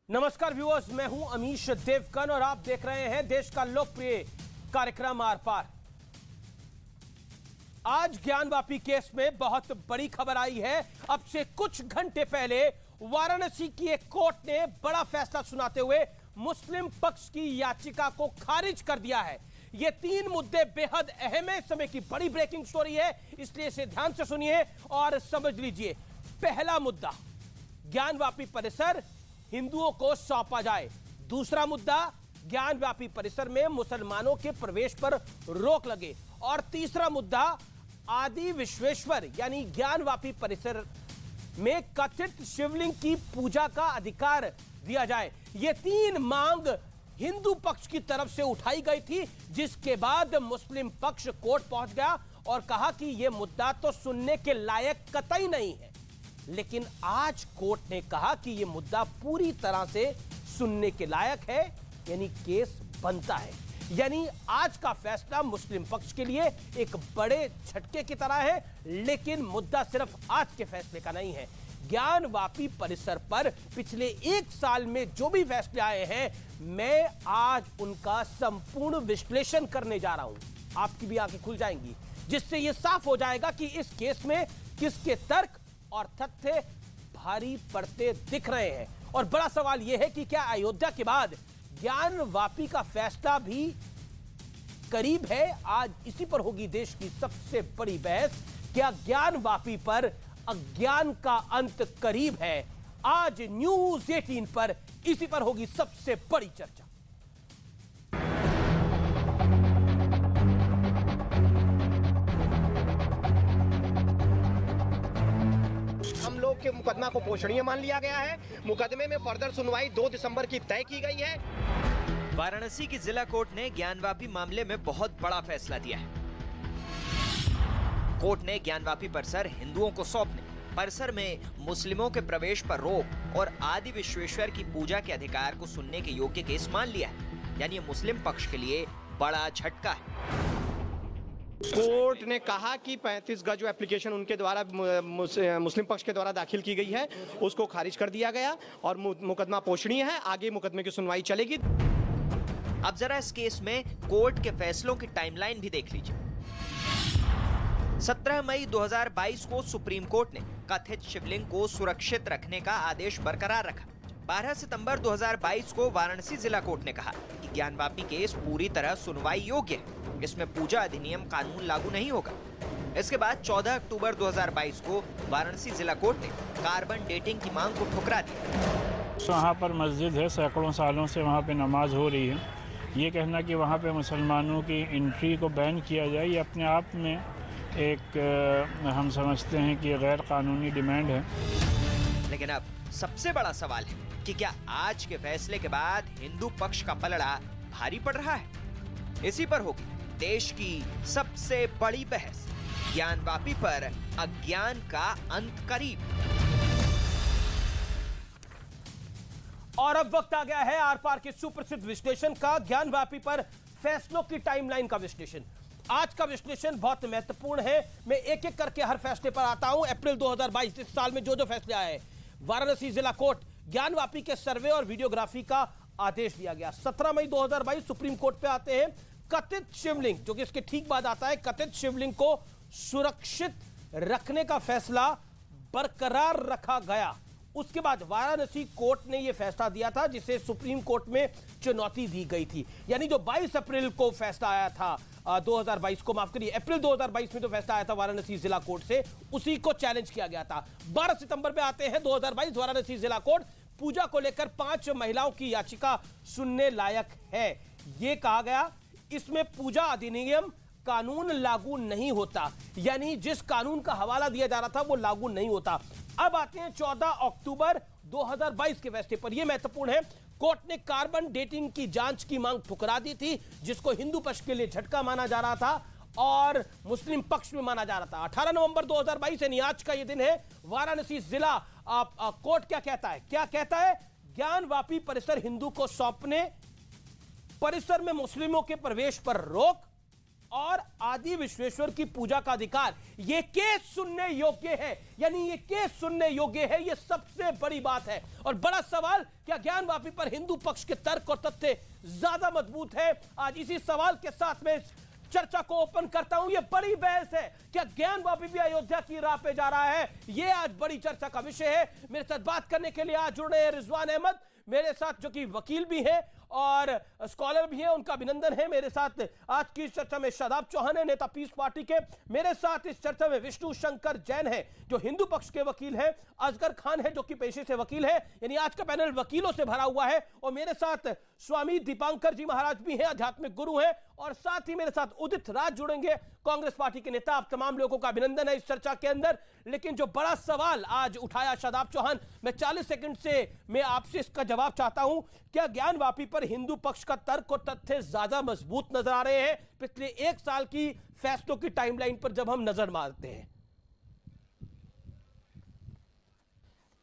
नमस्कार व्यूअर्स, मैं हूं अमीश देवगन और आप देख रहे हैं देश का लोकप्रिय कार्यक्रम आर पार। आज ज्ञानवापी केस में बहुत बड़ी खबर आई है। अब से कुछ घंटे पहले वाराणसी की एक कोर्ट ने बड़ा फैसला सुनाते हुए मुस्लिम पक्ष की याचिका को खारिज कर दिया है। ये तीन मुद्दे बेहद अहम है। समय की बड़ी ब्रेकिंग स्टोरी है, इसलिए इसे ध्यान से सुनिए और समझ लीजिए। पहला मुद्दा, ज्ञानवापी परिसर हिंदुओं को सौंपा जाए। दूसरा मुद्दा, ज्ञानवापी परिसर में मुसलमानों के प्रवेश पर रोक लगे। और तीसरा मुद्दा, आदि विश्वेश्वर यानी ज्ञानवापी परिसर में कथित शिवलिंग की पूजा का अधिकार दिया जाए। ये तीन मांग हिंदू पक्ष की तरफ से उठाई गई थी, जिसके बाद मुस्लिम पक्ष कोर्ट पहुंच गया और कहा कि यह मुद्दा तो सुनने के लायक कतई नहीं है। लेकिन आज कोर्ट ने कहा कि यह मुद्दा पूरी तरह से सुनने के लायक है, यानी केस बनता है। यानी आज का फैसला मुस्लिम पक्ष के लिए एक बड़े झटके की तरह है। लेकिन मुद्दा सिर्फ आज के फैसले का नहीं है। ज्ञानवापी परिसर पर पिछले एक साल में जो भी फैसले आए हैं, मैं आज उनका संपूर्ण विश्लेषण करने जा रहा हूं। आपकी भी आंखें खुल जाएंगी, जिससे यह साफ हो जाएगा कि इस केस में किसके तर्क और तथ्य भारी पड़ते दिख रहे हैं। और बड़ा सवाल यह है कि क्या अयोध्या के बाद ज्ञानवापी का फैसला भी करीब है? आज इसी पर होगी देश की सबसे बड़ी बहस। क्या ज्ञानवापी पर अज्ञान का अंत करीब है? आज न्यूज 18 पर इसी पर होगी सबसे बड़ी चर्चा। के मुकदमा को पोषणीय मान लिया गया है। मुकदमे में फर्दर सुनवाई 2 दिसंबर की तय की गई है। वाराणसी की जिला कोर्ट ने ज्ञानवापी मामले में बहुत बड़ा फैसला दिया है। कोर्ट ने ज्ञानवापी परिसर हिंदुओं को सौंपने, परिसर में मुस्लिमों के प्रवेश पर रोक और आदि विश्वेश्वर की पूजा के अधिकार को सुनने के योग्य केस मान लिया है। यानी मुस्लिम पक्ष के लिए बड़ा झटका है। कोर्ट ने कहा कि 35 गज जो एप्लीकेशन उनके द्वारा मुस्लिम पक्ष के द्वारा दाखिल की गई है, उसको खारिज कर दिया गया और मुकदमा पोषणीय है। आगे मुकदमे की सुनवाई चलेगी। अब जरा इस केस में कोर्ट के फैसलों की टाइमलाइन भी देख लीजिए। 17 मई 2022 को सुप्रीम कोर्ट ने कथित शिवलिंग को सुरक्षित रखने का आदेश बरकरार रखा। 12 सितंबर 2022 को वाराणसी जिला कोर्ट ने कहा कि ज्ञानवापी केस पूरी तरह सुनवाई योग्य है, इसमें पूजा अधिनियम कानून लागू नहीं होगा। इसके बाद 14 अक्टूबर 2022 को वाराणसी जिला कोर्ट ने कार्बन डेटिंग की मांग को ठुकरा दिया। वहाँ पर मस्जिद है, सैकड़ों सालों से वहाँ पे नमाज हो रही है। ये कहना कि वहाँ पे मुसलमानों की एंट्री को बैन किया जाए, ये अपने आप में एक हम समझते हैं कि गैर कानूनी डिमांड है। लेकिन अब सबसे बड़ा सवाल है कि क्या आज के फैसले के बाद हिंदू पक्ष का पलड़ा भारी पड़ रहा है? इसी पर होगी देश की सबसे बड़ी बहस। ज्ञानवापी पर अज्ञान का अंत करीब। और अब वक्त आ गया है आर पार के सुप्रसिद्ध विश्लेषण का, ज्ञानवापी पर फैसलों की टाइमलाइन का विश्लेषण। आज का विश्लेषण बहुत महत्वपूर्ण है। मैं एक एक करके हर फैसले पर आता हूं। अप्रैल 2022 इस साल में जो फैसले आए हैं, वाराणसी जिला कोर्ट ज्ञानवापी के सर्वे और वीडियोग्राफी का आदेश दिया गया। 17 मई 2022 सुप्रीम कोर्ट पे आते हैं। कथित शिवलिंग, जो कि इसके ठीक बाद आता है, कथित शिवलिंग को सुरक्षित रखने का फैसला बरकरार रखा गया। उसके बाद वाराणसी कोर्ट ने यह फैसला दिया था, जिसे सुप्रीम कोर्ट में चुनौती दी गई थी। यानी जो 22 अप्रैल को फैसला आया था 2022 को, माफ करिए, अप्रैल 2022 में जो फैसला आया था वाराणसी जिला कोर्ट से, उसी को चैलेंज किया गया था। 12 सितंबर में आते हैं 2022 वाराणसी जिला कोर्ट, पूजा को लेकर 5 महिलाओं की याचिका सुनने लायक है। यह कहा गया इसमें पूजा अधिनियम कानून लागू नहीं होता, यानी जिस कानून का हवाला दिया जा रहा था वो लागू नहीं होता। अब आते हैं 14 अक्टूबर 2022 के फैसले पर। यह महत्वपूर्ण है। कोर्ट ने कार्बन डेटिंग की जांच की मांग ठुकरा दी थी, जिसको हिंदू पक्ष के लिए झटका माना जा रहा था और मुस्लिम पक्ष में माना जा रहा था। 18 नवंबर 2022 यानी आज का यह दिन है। वाराणसी जिला कोर्ट क्या कहता है? क्या कहता है? ज्ञानवापी परिसर हिंदू को सौंपने, परिसर में मुस्लिमों के प्रवेश पर रोक, और आदि विश्वेश्वर की पूजा का अधिकार, ये केस सुनने योग्य है। यानी ये केस सुनने योग्य है, ये सबसे बड़ी बात है। और बड़ा सवाल, क्या ज्ञानवापी पर हिंदू पक्ष के तर्क और तथ्य ज्यादा मजबूत है? आज इसी सवाल के साथ में चर्चा को ओपन करता हूं। ये बड़ी बहस है, क्या ज्ञानवापी भी अयोध्या की राह पे जा रहा है? ये आज बड़ी चर्चा का विषय है। मेरे साथ बात करने के लिए आज जुड़ रहे हैं रिजवान अहमद, मेरे साथ जो कि वकील भी हैं और स्कॉलर भी हैं, उनका अभिनंदन है। मेरे साथ आज की इस चर्चा में शादाब चौहान है, नेता पीस पार्टी के। मेरे साथ इस चर्चा में विष्णु शंकर जैन है, जो हिंदू पक्ष के वकील हैं। असगर खान है, जो कि पेशे से वकील है। यानी आज का पैनल वकीलों से भरा हुआ है। और मेरे साथ स्वामी दीपांकर जी महाराज भी हैं, आध्यात्मिक गुरु हैं। और साथ ही मेरे साथ उदित राज जुड़ेंगे, कांग्रेस पार्टी के नेता। आप तमाम लोगों का अभिनंदन है इस चर्चा के अंदर। लेकिन जो बड़ा सवाल आज उठाया शादाब चौहान, मैं 40 सेकंड से मैं आपसे इसका जवाब चाहता हूं। क्या ज्ञानवापी पर हिंदू पक्ष का तर्क और तथ्य ज्यादा मजबूत नजर आ रहे हैं पिछले एक साल की फैसलों की टाइमलाइन पर जब हम नजर मारते हैं?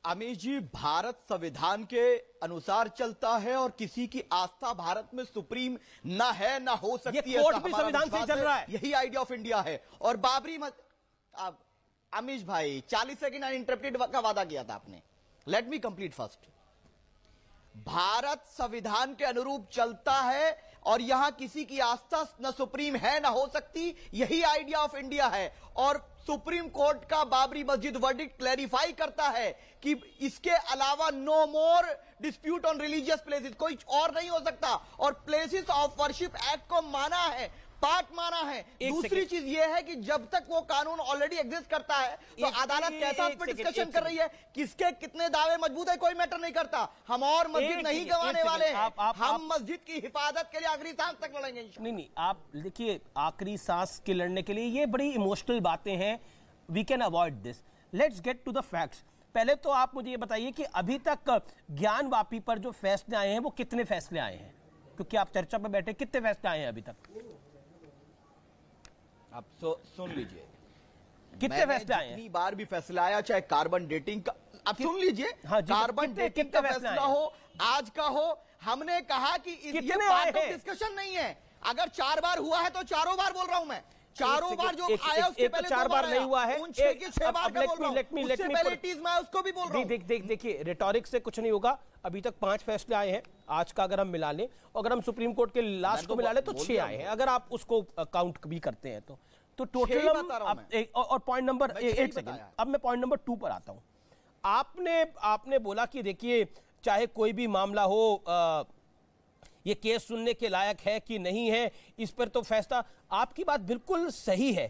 अमीश जी, भारत संविधान के अनुसार चलता है और किसी की आस्था भारत में सुप्रीम ना है ना हो सकती है। कोर्ट भी संविधान से चल रहा है, यही आइडिया ऑफ इंडिया है। और बाबरी अमीश भाई 40 सेकंड अनइंटरप्टेड का वादा किया था आपने। Let me complete first. Bharat संविधान के अनुरूप चलता है और यहां किसी की आस्था न सुप्रीम है ना हो सकती, यही आइडिया ऑफ इंडिया है। और सुप्रीम कोर्ट का बाबरी मस्जिद वर्डिक्ट क्लैरिफाई करता है कि इसके अलावा no more dispute on religious places, कोई और नहीं हो सकता। और प्लेसेस ऑफ वर्शिप एक्ट को माना है, पार्ट माना है। दूसरी चीज यह है कि जब तक वो कानून ऑलरेडी एग्जिस्ट करता है तो अदालत कैसा उस पर डिस्कशन कर रही है, किसके कितने दावे मजबूत है, कोई मैटर नहीं करता। हम और मस्जिद नहीं गंवाने वाले हैं। हम मस्जिद की हिफाजत के लिए आखिरी सांस तक लड़ेंगे। नहीं, आप देखिए, आखिरी सांस के लड़ने के लिए ये बड़ी इमोशनल बातें हैं। We can avoid this. Let's get to the facts. पहले तो आप मुझे ये बताइए कि अभी तक ज्ञानवापी पर जो फैसले आए हैं वो कितने फैसले आए हैं? क्योंकि आप चर्चा में बैठे, कितने फैसले आए हैं अभी तक? आप सुन लीजिए, कितने फैसले आए हैं? कितनी बार भी फैसला आया, चाहे कार्बन डेटिंग का, आप सुन लीजिए। हाँ, कार्बन डेटिंग का फैसला हो, आज का हो, हमने कहा कि ये पार्ट ऑफ डिस्कशन नहीं है। अगर 4 बार हुआ है तो चारों बार बोल रहा हूं मैं। चारों बार जो आया उसके पहले 4 बार नहीं हुआ है, 6 बार का बोल रहा हूं। उससे पहले टीज मैं उसको भी बोल रहा हूं। देखिए, रेटोरिक से कुछ नहीं होगा। अभी तक 5 फैसले आए हैं आज का, अगर हम मिला लें, अगर हम सुप्रीम कोर्ट के लास्ट को मिला लें तो 6 आए हैं, अगर आप उसको काउंट भी करते हैं तो टोटल। और पॉइंट नंबर 1 सेकंड, अब मैं पॉइंट नंबर 2 पर आता हूं। आपने बोला कि देखिए, चाहे कोई भी मामला हो, ये केस सुनने के लायक है कि नहीं है, इस पर तो फैसला। आपकी बात बिल्कुल सही है।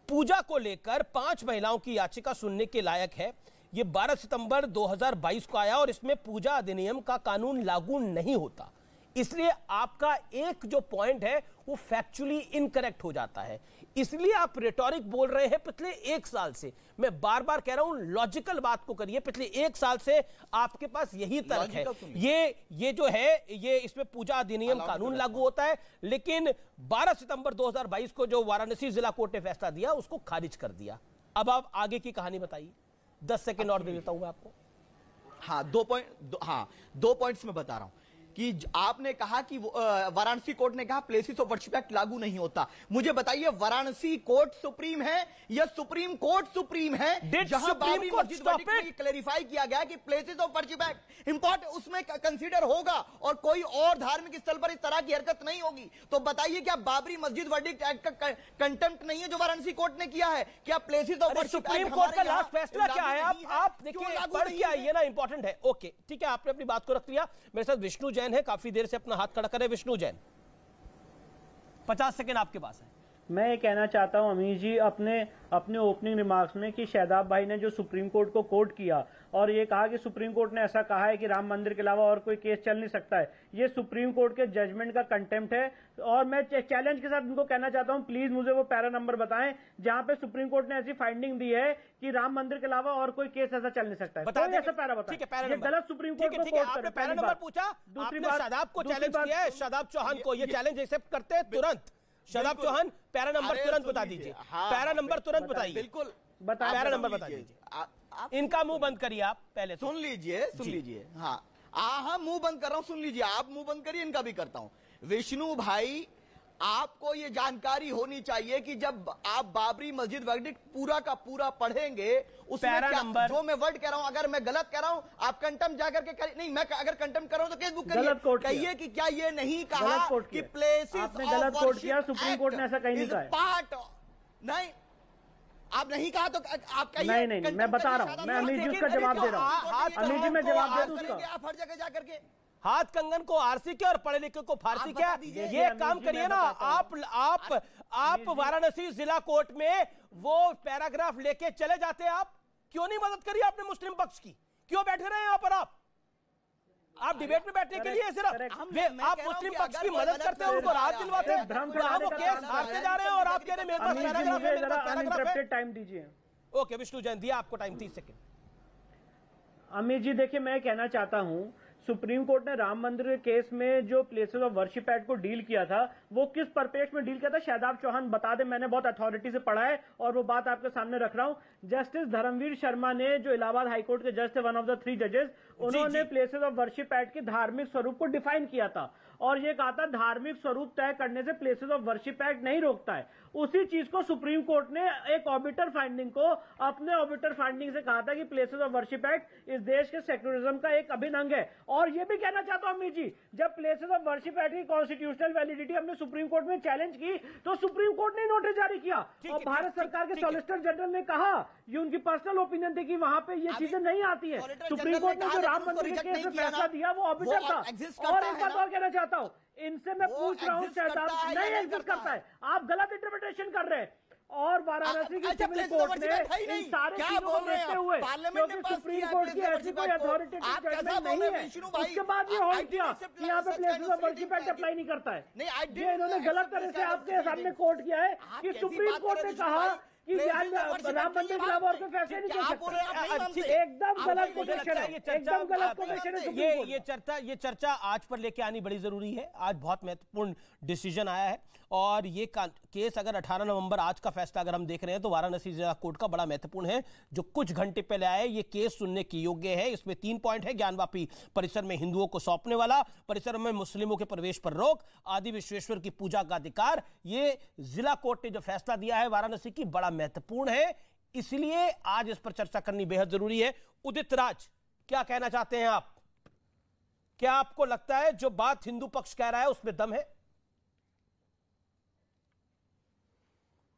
पूजा को लेकर 5 महिलाओं की याचिका सुनने के लायक है। ये 12 सितंबर 2022 को आया और इसमें पूजा अधिनियम का कानून लागू नहीं होता। इसलिए आपका एक जो पॉइंट है वो फैक्चुअली इनकरेक्ट हो जाता है। इसलिए आप रेटोरिक बोल रहे हैं पिछले 1 साल से। मैं बार बार कह रहा हूं, लॉजिकल बात को करिए। पिछले 1 साल से आपके पास यही तर्क है। ये जो है, ये इसमें पूजा अधिनियम कानून लागू होता है, लेकिन 12 सितंबर 2022 को जो वाराणसी जिला कोर्ट ने फैसला दिया उसको खारिज कर दिया। अब आप आगे की कहानी बताइए। 10 सेकंड और दे देता हूं मैं आपको। हाँ, 2 पॉइंट्स में बता रहा हूं कि आपने कहा कि वाराणसी कोर्ट ने कहा प्लेसेस ऑफ वर्शिप एक्ट लागू नहीं होता। मुझे बताइए, वाराणसी कोर्ट सुप्रीम है या सुप्रीम कोर्ट सुप्रीम है? जहां बाबरी मस्जिद में क्लैरिफाई किया गया कि places of worship act important, उसमें कंसीडर होगा और कोई और धार्मिक स्थल पर इस तरह की हरकत नहीं होगी। तो बताइए, क्या बाबरी मस्जिद वर्डिक्ट एक्ट का कंटेम्प्ट नहीं है जो वाराणसी कोर्ट ने किया है? क्या places of worship supreme court का लास्ट फैसला क्या है? आप देखिए, पढ़ के आइए ना, इंपॉर्टेंट है। ओके, ठीक है, आपने अपनी बात को रख लिया। मेरे साथ विष्णु जैन है, काफी देर से अपना हाथ खड़ा करे। विष्णु जैन, 50 सेकंड आपके पास है। मैं ये कहना चाहता हूं अमीश जी, अपने ओपनिंग रिमार्क्स में, कि शादाब भाई ने जो सुप्रीम कोर्ट को कोट किया और ये कहा कि सुप्रीम कोर्ट ने ऐसा कहा है कि राम मंदिर के अलावा और कोई केस चल नहीं सकता है, ये सुप्रीम कोर्ट के जजमेंट का कंटेम्प्ट है। और मैं चैलेंज के साथ उनको कहना चाहता हूं, प्लीज मुझे वो पैरा नंबर बताएं जहां पे सुप्रीम कोर्ट ने ऐसी फाइंडिंग दी है कि राम मंदिर के अलावा और कोई केस ऐसा चल नहीं सकता है। कोई ऐसा पैरा बताएं। ये गलत सुप्रीम कोर्ट को कोट कर। पैरा नंबर पूछा, दूसरी बात, शादाब को चैलेंज किया है, शादाब चौहान को। ये चैलेंज एक्सेप्ट करते हैं तुरंत? शादाब चौहान, पैरा नंबर तुरंत बता दीजिए। पैरा नंबर तुरंत बताइए। बिल्कुल, पैरा नंबर बता दीजिए। इनका मुंह बंद करिए आप पहले। सुन लीजिए। हाँ, मुंह बंद कर रहा हूं, सुन लीजिए। आप मुंह बंद करिए, इनका भी करता हूं। विष्णु भाई, आपको ये जानकारी होनी चाहिए कि जब आप बाबरी मस्जिद वर्डिक्ट पूरा का पूरा पढ़ेंगे उसमें क्या, जो मैं वर्ड कह रहा हूं, अगर मैं गलत कह रहा हूं आप कंटेम्प्ट जाकर के नहीं, मैं अगर कंटेम्प्ट कर रहा हूं तो केस बुक करिए, कहिए कि क्या ये नहीं कहा कि प्लेसेस आपने गलत कोर्ट किया, सुप्रीम कोर्ट ने ऐसा कहीं नहीं कहा पार्ट नहीं, आप नहीं कहा तो आप कहिए। नहीं, मैं बता रहा हूं, मैं अमीर जी उसका जवाब दे रहा हूं, अमीर जी मैं जवाब दे दूं उसका। आप हर जगह जाकर के हाथ कंगन को आरसी क्या और पढ़े लिखे को फारसी क्या, ये काम करिए ना आप वाराणसी जिला कोर्ट में वो पैराग्राफ लेके चले जाते, आप क्यों नहीं मदद करी आपने मुस्लिम पक्ष की, क्यों बैठे रहे यहाँ पर आप डिबेट में बैठने के लिए सिर्फ आप मुस्लिम पक्ष की मदद करते हैं, उनको राहत दिलवाते हैं, वो केस हारते जा रहे हैं और आप कह रहे हैं मेरे पास पैराग्राफ है। टाइम दीजिए। ओके विष्णु जैन, दिया आपको टाइम 30 सेकंड। अमित जी देखिए, मैं कहना चाहता हूं सुप्रीम कोर्ट ने राम मंदिर के केस में जो प्लेसेस ऑफ वर्शिप एक्ट को डील किया था वो किस परिपेक्ष में डील किया था, शादाब चौहान बता दें, मैंने बहुत अथॉरिटी से पढ़ा है और वो बात आपके सामने रख रहा हूं। जस्टिस धर्मवीर शर्मा ने, जो इलाहाबाद हाईकोर्ट के जज थे, वन ऑफ द 3 जजेस, उन्होंने प्लेसेस ऑफ वर्शिप एक्ट के धार्मिक स्वरूप को डिफाइन किया था और ये कहा था धार्मिक स्वरूप तय करने से प्लेसेस ऑफ वर्शिप एक्ट नहीं रोकता है। उसी चीज को सुप्रीम कोर्ट ने एक ऑर्बिटर फाइंडिंग को अपने ऑर्बिटर फाइंडिंग से कहा था कि प्लेसेस ऑफ वर्शिप एक्ट इस देश के सेक्युलरिज्म का एक अभिन्न अंग है। और ये भी कहना चाहता हूं अमित जी, जब प्लेसेस ऑफ वर्शिप एक्ट की कॉन्स्टिट्यूशनल वैलिडिटी हमने सुप्रीम कोर्ट में चैलेंज की तो सुप्रीम कोर्ट ने नोटिस जारी किया और भारत सरकार के सॉलिसिटर जनरल ने कहा, ये उनकी पर्सनल ओपिनियन थी कि वहां पे ये चीजें नहीं आती है। सुप्रीम कोर्ट ने जो राम मंदिर के केस में फैसला दिया वो ऑर्बिटर था। और एक बात और कहना चाहता हूं, इनसे मैं पूछ रहा हूं, शायद नहीं एग्जिस्ट करता है, आप गलत इंटरप्रिटेशन कर रहे हैं। और वाराणसी की सिविल कोर्ट ने इन सारे चीजों को देखते हुए, क्योंकि सुप्रीम कोर्ट की ऐसी कोई अथॉरिटेटिव जजमेंट नहीं है, उसके बाद ये होल्ड किया कि यहाँ पे places of worship act apply नहीं करता है। ये इन्होंने गलत तरह से आपके सामने कोर्ट किया है कि सुप्रीम कोर्ट ने कहा कि राम मंदिर के अलावा और कोई फैसले नहीं कर सकते। एकदम गलत पोजीशन है, एकदम गलत पोजीशन है। ये चर्चा आज पर लेके आनी बड़ी जरूरी है। आज बहुत महत्वपूर्ण डिसीजन आया है और ये केस अगर 18 नवंबर आज का फैसला अगर हम देख रहे हैं तो वाराणसी जिला कोर्ट का बड़ा महत्वपूर्ण है, जो कुछ घंटे पहले आया। ये केस सुनने के योग्य है। इसमें 3 पॉइंट है: ज्ञानवापी परिसर में हिंदुओं को सौंपने वाला, परिसर में मुस्लिमों के प्रवेश पर रोक, आदि विश्वेश्वर की पूजा का अधिकार। ये जिला कोर्ट ने जो फैसला दिया है वाराणसी की, बड़ा महत्वपूर्ण है, इसलिए आज इस पर चर्चा करनी बेहद जरूरी है। उदित राज, क्या कहना चाहते हैं आप? क्या आपको लगता है जो बात हिंदू पक्ष कह रहा है उसमें दम है?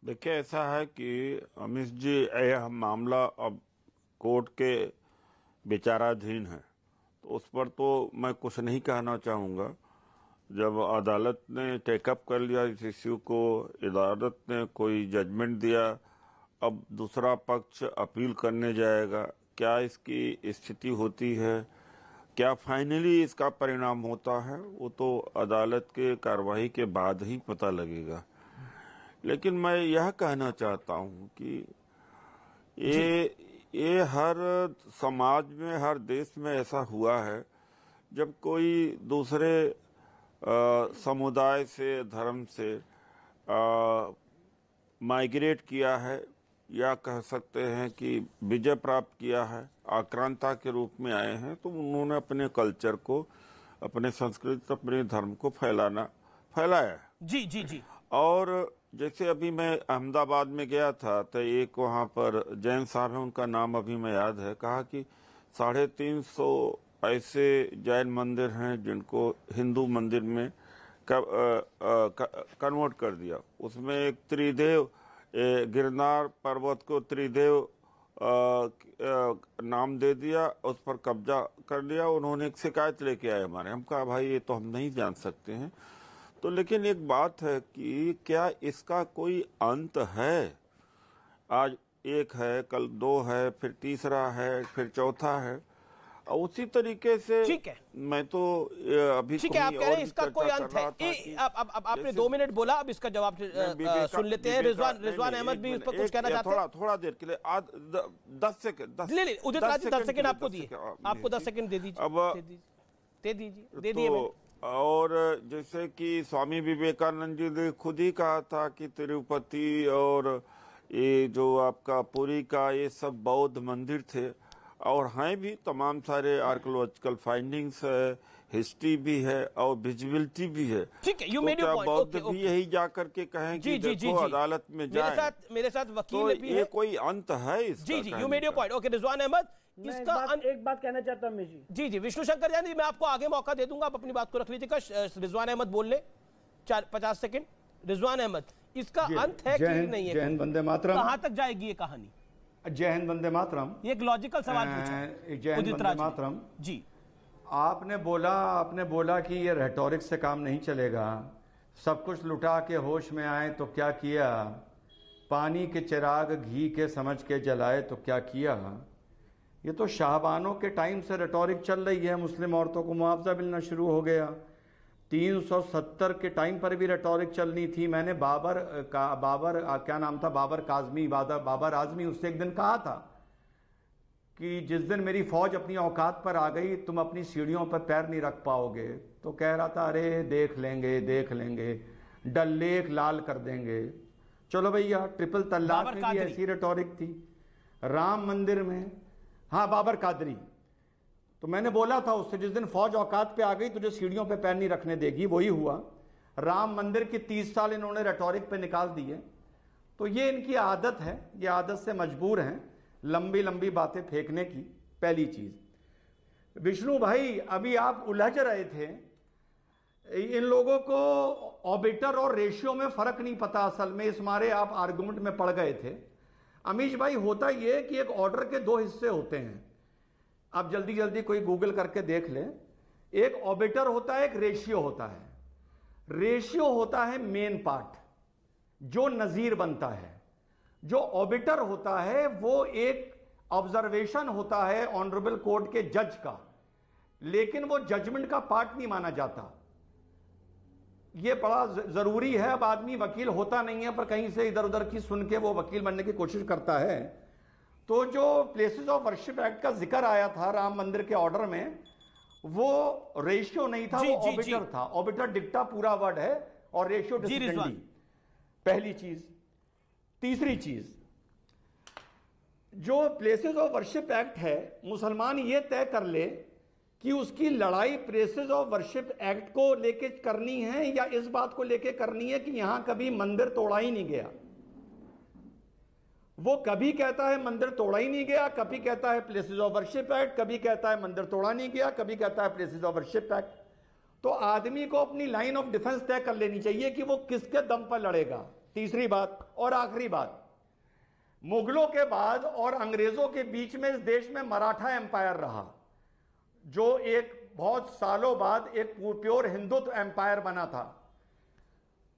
देखिए, ऐसा है कि अमित जी, यह मामला अब कोर्ट के विचाराधीन है, तो उस पर तो मैं कुछ नहीं कहना चाहूँगा। जब अदालत ने टेकअप कर लिया इस इश्यू को, अदालत ने कोई जजमेंट दिया, अब दूसरा पक्ष अपील करने जाएगा, क्या इसकी स्थिति होती है, क्या फाइनली इसका परिणाम होता है, वो तो अदालत के कार्रवाई के बाद ही पता लगेगा। लेकिन मैं यह कहना चाहता हूं कि ये हर समाज में, हर देश में ऐसा हुआ है, जब कोई दूसरे समुदाय से, धर्म से माइग्रेट किया है, या कह सकते हैं कि विजय प्राप्त किया है, आक्रांता के रूप में आए हैं, तो उन्होंने अपने कल्चर को, अपने संस्कृति, अपने धर्म को फैलाया है। जी जी जी। और जैसे अभी मैं अहमदाबाद में गया था तो एक वहाँ पर जैन साहब है, उनका नाम अभी मैं याद है, कहा कि 350 ऐसे जैन मंदिर हैं जिनको हिंदू मंदिर में कन्वर्ट कर दिया। उसमें एक त्रिदेव, गिरनार पर्वत को त्रिदेव नाम दे दिया, उस पर कब्जा कर लिया। उन्होंने एक शिकायत लेके आए हमारे, हम कहा भाई ये तो हम नहीं जान सकते हैं। तो लेकिन एक बात है कि क्या इसका कोई अंत है? आज एक है, कल 2 है, फिर तीसरा है, फिर चौथा है। और उसी तरीके से ठीक है, मैं तो अभी ठीक है, आप कह रहे हैं इसका कोई अंत है। अब आपने 2 मिनट बोला, अब इसका जवाब सुन लेते हैं। रिजवान अहमद भी उस पर कुछ कहना चाहते हैं? थोड़ा देर के लिए 10 सेकंड। उदित राज 10 सेकंड आपको दिए, आपको 10 सेकंड दे दीजिए, दे दिए। और जैसे कि स्वामी विवेकानंद जी ने खुद ही कहा था कि तिरुपति और ये जो आपका पुरी का, ये सब बौद्ध मंदिर थे, और हैं भी तमाम सारे आर्कियोलॉजिकल फाइंडिंग्स है, हिस्ट्री भी है और विजिबिलिटी भी है। ठीक है, यू तो मेड योर क्या पॉइंट। बौद्ध भी यही जा करके कहें कि देखो अदालत में जाए? मेरे साथ वकील तो भी ये है। कोई अंत है इसका? जी, you made your point. Okay Rizwan Ahmad, इसका एक बात कहना चाहता हूं जी जी विष्णु शंकर जानी, मैं आपको आगे मौका दे दूंगा, आप अपनी बात को रख लीजिएगा। रिजवान अहमद बोल ले 50 सेकंड। रिजवान अहमद, इसका अंत है कि नहीं है? जय हिंद वंदे मातरम। कहां तक जाएगी ये कहानी? जय हिंद वंदे मातरम। ये एक लॉजिकल सवाल पूछा। जय हिंद वंदे मातरम जी। आपने बोला कि ये रेटोरिक से काम नहीं चलेगा, सब कुछ लुटा के होश में आए तो क्या किया, पानी के चिराग घी के समझ के जलाए तो क्या किया। ये तो शाहबानों के टाइम से रेटोरिक चल रही है। मुस्लिम औरतों को मुआवजा मिलना शुरू हो गया। 370 के टाइम पर भी रेटोरिक चलनी थी। मैंने बाबर क्या नाम था, बाबर आजमी, उससे एक दिन कहा था कि जिस दिन मेरी फौज अपनी औकात पर आ गई तुम अपनी सीढ़ियों पर पैर नहीं रख पाओगे। तो कह रहा था अरे देख लेंगे, डल लेक लाल कर देंगे। चलो भैया, ट्रिपल तलाक में भी ऐसी रेटोरिक थी। राम मंदिर में, हाँ बाबर कादरी, तो मैंने बोला था उससे जिस दिन फौज औकात पे आ गई तुझे सीढ़ियों पे पैर नहीं रखने देगी। वही हुआ। राम मंदिर की 30 साल इन्होंने रेटोरिक पे निकाल दिए। तो ये इनकी आदत है, ये आदत से मजबूर हैं लंबी लंबी बातें फेंकने की। पहली चीज, विष्णु भाई अभी आप उलझ रहे थे, इन लोगों को ऑर्बिटर और रेशियो में फर्क नहीं पता असल में, इस मारे आप आर्गुमेंट में पड़ गए थे। अमीश भाई, होता यह कि एक ऑर्डर के 2 हिस्से होते हैं। आप जल्दी जल्दी कोई गूगल करके देख ले। एक ऑर्बिटर होता है, एक रेशियो होता है। रेशियो होता है मेन पार्ट जो नजीर बनता है। जो ऑर्बिटर होता है वो एक ऑब्जर्वेशन होता है ऑनरेबल कोर्ट के जज का, लेकिन वो जजमेंट का पार्ट नहीं माना जाता। ये बड़ा जरूरी है। अब आदमी वकील होता नहीं है पर कहीं से इधर उधर की सुन के वो वकील बनने की कोशिश करता है। तो जो प्लेसेस ऑफ वर्शिप एक्ट का जिक्र आया था राम मंदिर के ऑर्डर में, वो रेशियो नहीं था, वो ऑर्बिटर था। ऑर्बिटर डिक्टा पूरा वर्ड है और रेशियो डिसिडेंडी। पहली चीज। तीसरी चीज, जो प्लेसेस ऑफ वर्शिप एक्ट है, मुसलमान ये तय कर ले कि उसकी लड़ाई प्लेसेस ऑफ वर्शिप एक्ट को लेके करनी है या इस बात को लेके करनी है कि यहां कभी मंदिर तोड़ा ही नहीं गया। वो कभी कहता है मंदिर तोड़ा ही नहीं गया, कभी कहता है प्लेसेस ऑफ वर्शिप एक्ट, कभी कहता है मंदिर तोड़ा नहीं गया, कभी कहता है प्लेसेस ऑफ वर्शिप एक्ट। तो आदमी को अपनी लाइन ऑफ डिफेंस तय कर लेनी चाहिए कि वो किसके दम पर लड़ेगा। तीसरी बात और आखिरी बात, मुगलों के बाद और अंग्रेजों के बीच में इस देश में मराठा एम्पायर रहा, जो एक बहुत सालों बाद एक प्योर हिंदुत्व एम्पायर बना था।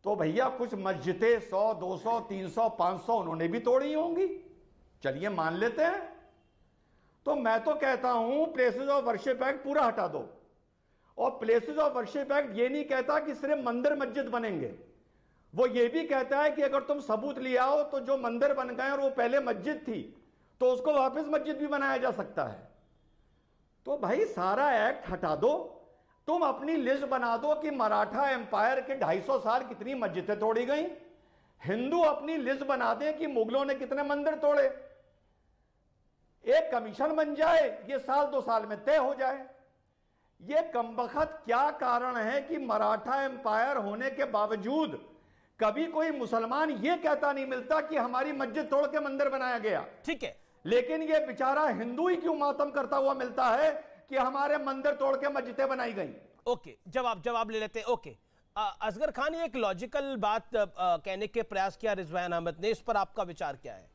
तो भैया कुछ मस्जिदें 100, 200, 300, 500 उन्होंने भी तोड़ी होंगी, चलिए मान लेते हैं। तो मैं तो कहता हूं प्लेसेस ऑफ वर्शिप एक्ट पूरा हटा दो। और प्लेसेस ऑफ वर्शिप एक्ट ये नहीं कहता कि सिर्फ मंदिर मस्जिद बनेंगे, वो ये भी कहता है कि अगर तुम सबूत ले आओ तो जो मंदिर बन गए और वो पहले मस्जिद थी तो उसको वापस मस्जिद भी बनाया जा सकता है। तो भाई सारा एक्ट हटा दो, तुम अपनी लिस्ट बना दो कि मराठा एम्पायर के 250 साल कितनी मस्जिदें तोड़ी गई। हिंदू अपनी लिस्ट बना दें कि मुगलों ने कितने मंदिर तोड़े। एक कमीशन बन जाए, ये साल 2 साल में तय हो जाए। ये कमबख्त क्या कारण है कि मराठा एम्पायर होने के बावजूद कभी कोई मुसलमान ये कहता नहीं मिलता कि हमारी मस्जिद तोड़ के मंदिर बनाया गया। ठीक है, लेकिन ये बेचारा हिंदू ही क्यों मातम करता हुआ मिलता है कि हमारे मंदिर तोड़ के मस्जिदें बनाई गई। ओके, जवाब ले लेते हैं। ओके, असगर खान ने एक लॉजिकल बात कहने के प्रयास किया रिजवान अहमद ने, इस पर आपका विचार क्या है?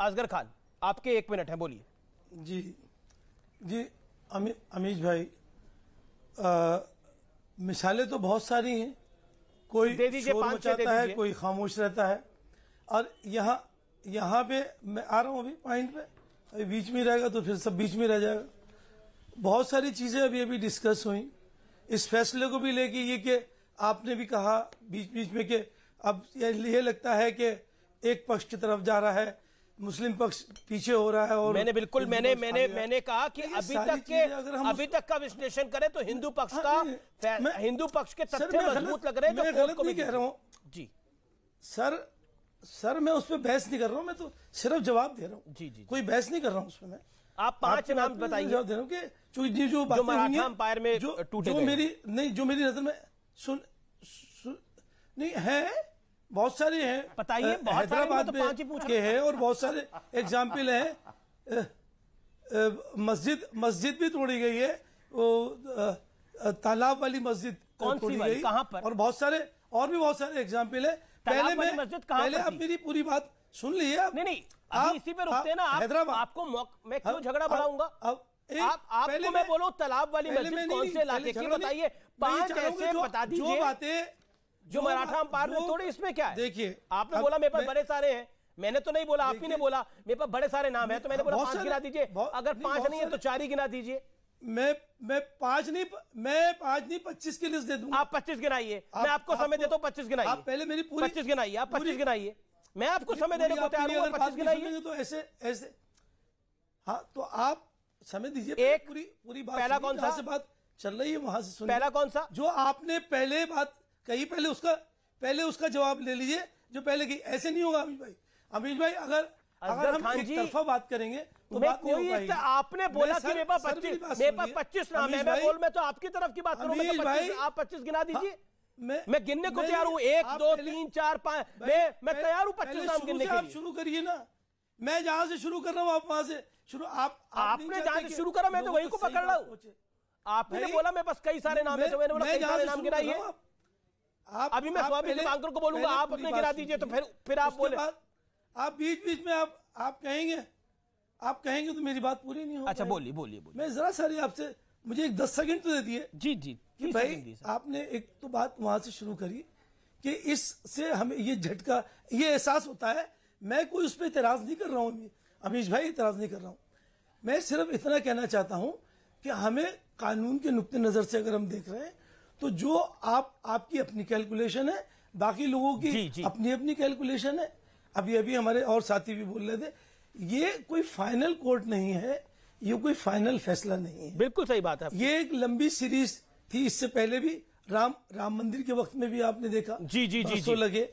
असगर खान, आपके 1 मिनट है, बोलिए। जी अमीश भाई, मिसालें तो बहुत सारी हैं। कोई शोर मचाता है, कोई खामोश रहता है। और यहाँ पे मैं आ रहा हूँ अभी पॉइंट पे, अभी बीच में रहेगा तो फिर सब बीच में रह जाएगा। बहुत सारी चीजें अभी डिस्कस हुई इस फैसले को भी लेके, ये कि आपने भी कहा बीच बीच में कि अब ये लगता है कि एक पक्ष की तरफ जा रहा है, मुस्लिम पक्ष पीछे हो रहा है। और मैंने कहा कि अभी तक का विश्लेषण करें तो हिंदू पक्ष के तथ्य मजबूत लग रहे हैं। मैं गलत नहीं कह रहा हूँ जी सर, मैं उस पर बहस नहीं कर रहा हूँ, मैं तो सिर्फ जवाब दे रहा हूँ। जी, कोई बहस नहीं कर रहा हूँ उसमें। मैं आप 5 नाम बताइए जो मराठा अंपायर में टूटे जो मेरी नजर में सुन नहीं है, बहुत सारे हैं, बताइए। हैदराबाद में के हैं और बहुत सारे एग्जाम्पल हैं। मस्जिद भी तोड़ी गई है, वो तालाब वाली मस्जिद तोड़ी गई, कहां पर? और बहुत सारे एग्जाम्पल है। पहले आप मेरी पूरी बात सुन लीजिए। नहीं अभी इसी पे रुकते हैं ना। हैदराबाद आपको मैं क्यों झगड़ा बढ़ाऊंगा? आपको मैं बोलूं तालाब वाली मस्जिद कौन से इलाके की बताइए, 5 ऐसे बता दीजिए जो बातें जो मराठा अंपायर ने तोड़े। इसमें क्या है? देखिए, आपने बोला मेरे पास बड़े सारे हैं, मैंने तो नहीं बोला, आप ही ने बोला मेरे पास बड़े सारे नाम है, तो मैंने बोला 5 गिना दीजिए। अगर 5 नहीं है तो 4 ही गिना दीजिए। मैं 5 नहीं 25 की लिस्ट दे दूंगा। आप 25 गिनाइए, मैं आपको समय देता हूँ। 25 गिनाइए। आप पहले मेरी पूरी 25 गिनाइए, आप 25 गिनाइए, मैं आपको समय देने को तैयार हूँ। 25 गिनाइए तो ऐसे हाँ, तो आप समय दीजिए। एक पूरी बात, पहला कौन सा से बात चल रही है वहां से सुनिए। पहला कौन सा जो आपने पहले बात कही, पहले उसका जवाब ले लीजिए जो पहले की। ऐसे नहीं होगा अमीश भाई, अगर हम एक तरफा बात करेंगे तो बात नहीं हो पाएगी। आपने बोला कि मेरे पास 25 नाम है, मैं तो आपकी तरफ की बात करूंगा। आप 25 गिना दीजिए, मैं गिनने को तैयार हूँ। 1 2 3 4 5 मैं तैयार हूँ 25 नाम गिनने के लिए। आप शुरू करिए ना, मैं जहां से शुरू कर रहा हूँ आप वहां से शुरू। आपने जहां से शुरू करा मैं तो वही को पकड़ रहा हूँ। आपने बोला मेरे पास कई सारे नाम है, तो मैंने बोला कई सारे नाम गिनाइए। अभी मैं स्वामी दीपांकर को बोलूंगा, आप अपने गिरा दीजिए, तो फिर आप बोले। आप बीच में आप कहेंगे तो मेरी बात पूरी नहीं होगी। अच्छा बोलिए। मैं जरा सारी आपसे, मुझे एक 10 सेकंड तो दे दिए। जी कि भाई आपने एक तो बात वहां से शुरू करी कि इससे हमें ये झटका, ये एहसास होता है। मैं कोई उस पर इतराज नहीं कर रहा हूँ अमीश भाई, इतराज नहीं कर रहा हूँ। मैं सिर्फ इतना कहना चाहता हूँ कि हमें कानून के नुक्ते नजर से अगर हम देख रहे हैं तो जो आपकी अपनी कैलकुलेशन है, बाकी लोगों की अपनी कैलकुलेशन है। अभी हमारे और साथी भी बोल रहे थे, ये कोई फाइनल कोर्ट नहीं है, ये कोई फाइनल फैसला नहीं है। बिल्कुल सही बात है। ये एक लंबी सीरीज थी, इससे पहले भी राम मंदिर के वक्त में भी आपने देखा। जी लगे।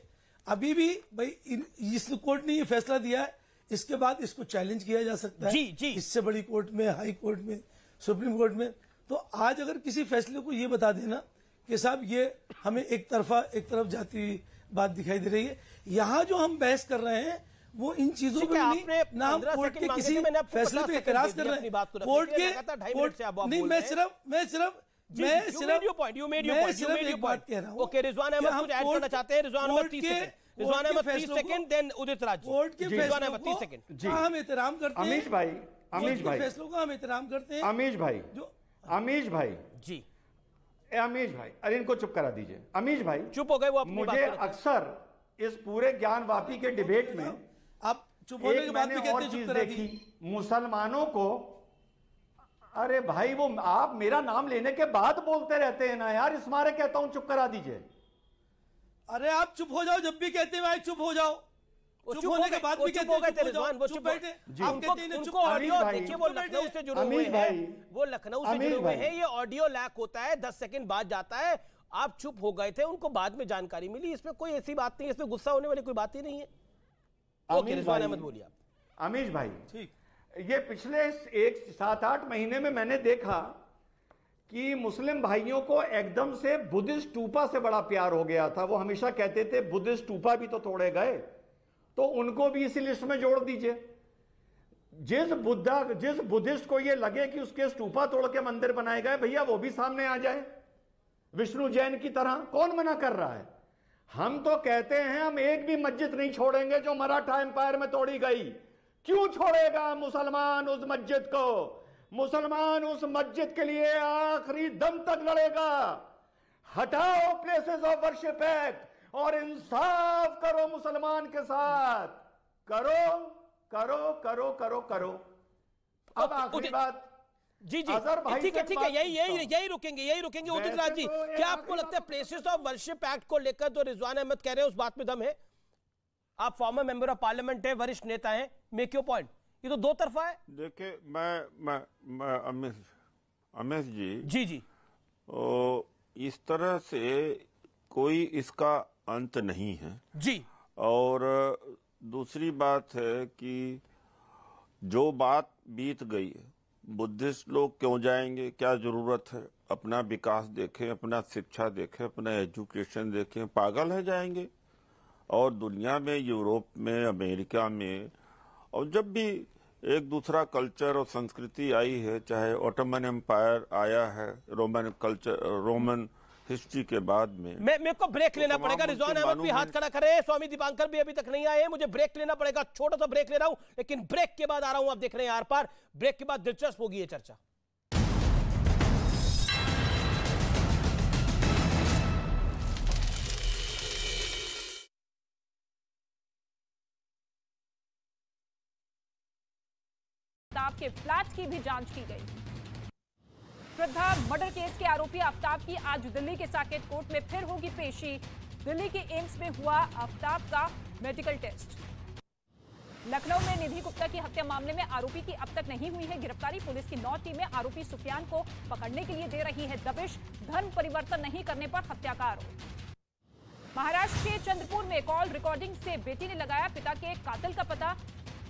अभी भी भाई इस कोर्ट ने ये फैसला दिया है, इसके बाद इसको चैलेंज किया जा सकता है। जी इससे बड़ी कोर्ट में, हाई कोर्ट में, सुप्रीम कोर्ट में। तो आज अगर किसी फैसले को ये बता देना कि साहब ये हमें एक तरफ जाती हुई बात दिखाई दे रही है, यहाँ जो हम बहस कर रहे हैं वो इन चीजों पर नहीं, ना हम कोर्ट के किसी फैसले पे एतराज कर रहे हैं। कोर्ट नहीं, मैं सिर्फ एक बात कह रहा हूँ। ओके, रिजवान अहमद कुछ ऐड करना चाहते हैं। Rizwan Ahmad 30 second, then Udit Raj. Court के फैसलों को 30 सेकंड हम एहतराम करते हैं। अमीश भाई फैसलों का हम एहतराम करते हैं। अमीश भाई जी, अमीश भाई, अरे इनको चुप करा दीजिए। अमीश भाई चुप हो गए, वो अपनी मुझे अक्सर इस पूरे ज्ञानवापी के डिबेट में आप चुप होने के बाद भी कहते हैं चुप करा देखी मुसलमानों को। अरे भाई, वो आप मेरा नाम लेने के बाद बोलते रहते हैं ना यार, इस मारे कहता हूं चुप करा दीजिए। अरे आप चुप हो जाओ, जब भी कहते हैं भाई चुप हो जाओ। चुप होने के बाद भी कहते हैं चुप बैठे। उनको ऑडियो देखिए, वो लखनऊ से जुड़े हुए हैं, वो लखनऊ से जुड़े हुए हैं। ये ऑडियो लैक होता है, 10 सेकंड बाद जाता है। आप चुप हो गए थे, उनको बाद में जानकारी मिली। इसमें कोई ऐसी बात नहीं है, इसमें गुस्सा होने वाली कोई बात ही नहीं है। ओके, रिजवान अहमद बोलिए आप। अमीश भाई, ठीक, ये पिछले 7-8 महीने में मैंने देखा कि मुस्लिम भाइयों को एकदम से बुद्धिस्ट टूपा से बड़ा प्यार हो गया था। वो हमेशा कहते थे बुद्धिस्ट टूपा भी तो तोड़े गए, तो उनको भी इसी लिस्ट में जोड़ दीजिए। जिस बुद्धिस्ट को ये लगे कि उसके स्तूपा तोड़ के मंदिर बनाए गए, भैया वो भी सामने आ जाए विष्णु जैन की तरह। कौन मना कर रहा है? हम तो कहते हैं हम एक भी मस्जिद नहीं छोड़ेंगे जो मराठा एम्पायर में तोड़ी गई। क्यों छोड़ेगा मुसलमान उस मस्जिद को? मुसलमान उस मस्जिद के लिए आखिरी दम तक लड़ेगा। हटाओ प्लेसेस ऑफ वर्शिप एक्ट और इंसाफ करो मुसलमान के साथ। करो करो करो करो करो। अब आखिरी बात, जी ठीक है, यही रुकेंगे। उदित राज जी, क्या आपको लगता है प्लेसेस ऑफ वर्शिप एक्ट को लेकर तो रिजवान अहमद कह रहे हैं उस बात में दम है? आप फॉर्मर मेंबर ऑफ पार्लियामेंट है, वरिष्ठ नेता हैं, मेक योर पॉइंट। ये तो दो तरफा है। देखिए, मैं अमीश जी इस तरह से कोई इसका अंत नहीं है जी। और दूसरी बात है कि जो बात बीत गई है। बुद्धिस्ट लोग क्यों जाएंगे, क्या जरूरत है? अपना विकास देखें, अपना शिक्षा देखें, अपना एजुकेशन देखें। पागल है जाएंगे? और दुनिया में, यूरोप में, अमेरिका में, और जब भी एक दूसरा कल्चर और संस्कृति आई है, चाहे ऑटोमन एम्पायर आया है, रोमन कल्चर, रोमन हिस्ट्री के बाद में, मेरे को ब्रेक लेना पड़ेगा। रिजवान अहमद भी हाथ खड़ा करे, स्वामी दीपांकर भी अभी तक नहीं आए, मुझे ब्रेक लेना पड़ेगा। छोटा सा ब्रेक ले रहा हूं, लेकिन ब्रेक के बाद आ रहा हूं। आप देख रहे हैं आर पार। ब्रेक के बाद दिलचस्प होगी ये चर्चा। के फ्लैट की भी जांच की गई। श्रद्धा मर्डर केस के आरोपी आफ्ताब की आज दिल्ली के साकेत कोर्ट में फिर होगी पेशी। दिल्ली के एम्स में हुआ आफ्ताब का मेडिकल टेस्ट। लखनऊ में निधि गुप्ता की हत्या मामले में आरोपी की अब तक नहीं हुई है गिरफ्तारी। पुलिस की 9 टीमें आरोपी सुफियान को पकड़ने के लिए दे रही है दबिश। धर्म परिवर्तन नहीं करने पर हत्या का आरोप। महाराष्ट्र के चंद्रपुर में कॉल रिकॉर्डिंग से बेटी ने लगाया पिता के कातिल का पता।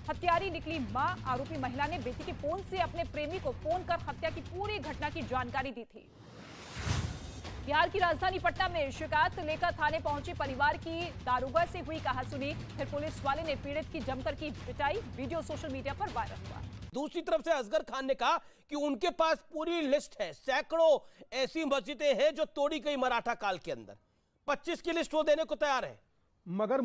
हत्यारी निकली मां। आरोपी महिला ने बेटी के फोन से अपने प्रेमी को फोन कर हत्या की पूरी घटना की जानकारी दी थी। बिहार की राजधानी पटना में शिकायत लेकर थाने पहुंचे परिवार की दारोगा से हुई कहासुनी। फिर पुलिस वाले ने पीड़ित की जमकर की पिटाई। वीडियो सोशल मीडिया पर वायरल हुआ। दूसरी तरफ से असगर खान ने कहा कि उनके पास पूरी लिस्ट है। सैकड़ों ऐसी मस्जिदें हैं जो तोड़ी गई मराठा काल के अंदर। 25 की लिस्ट वो देने को तैयार है। मगर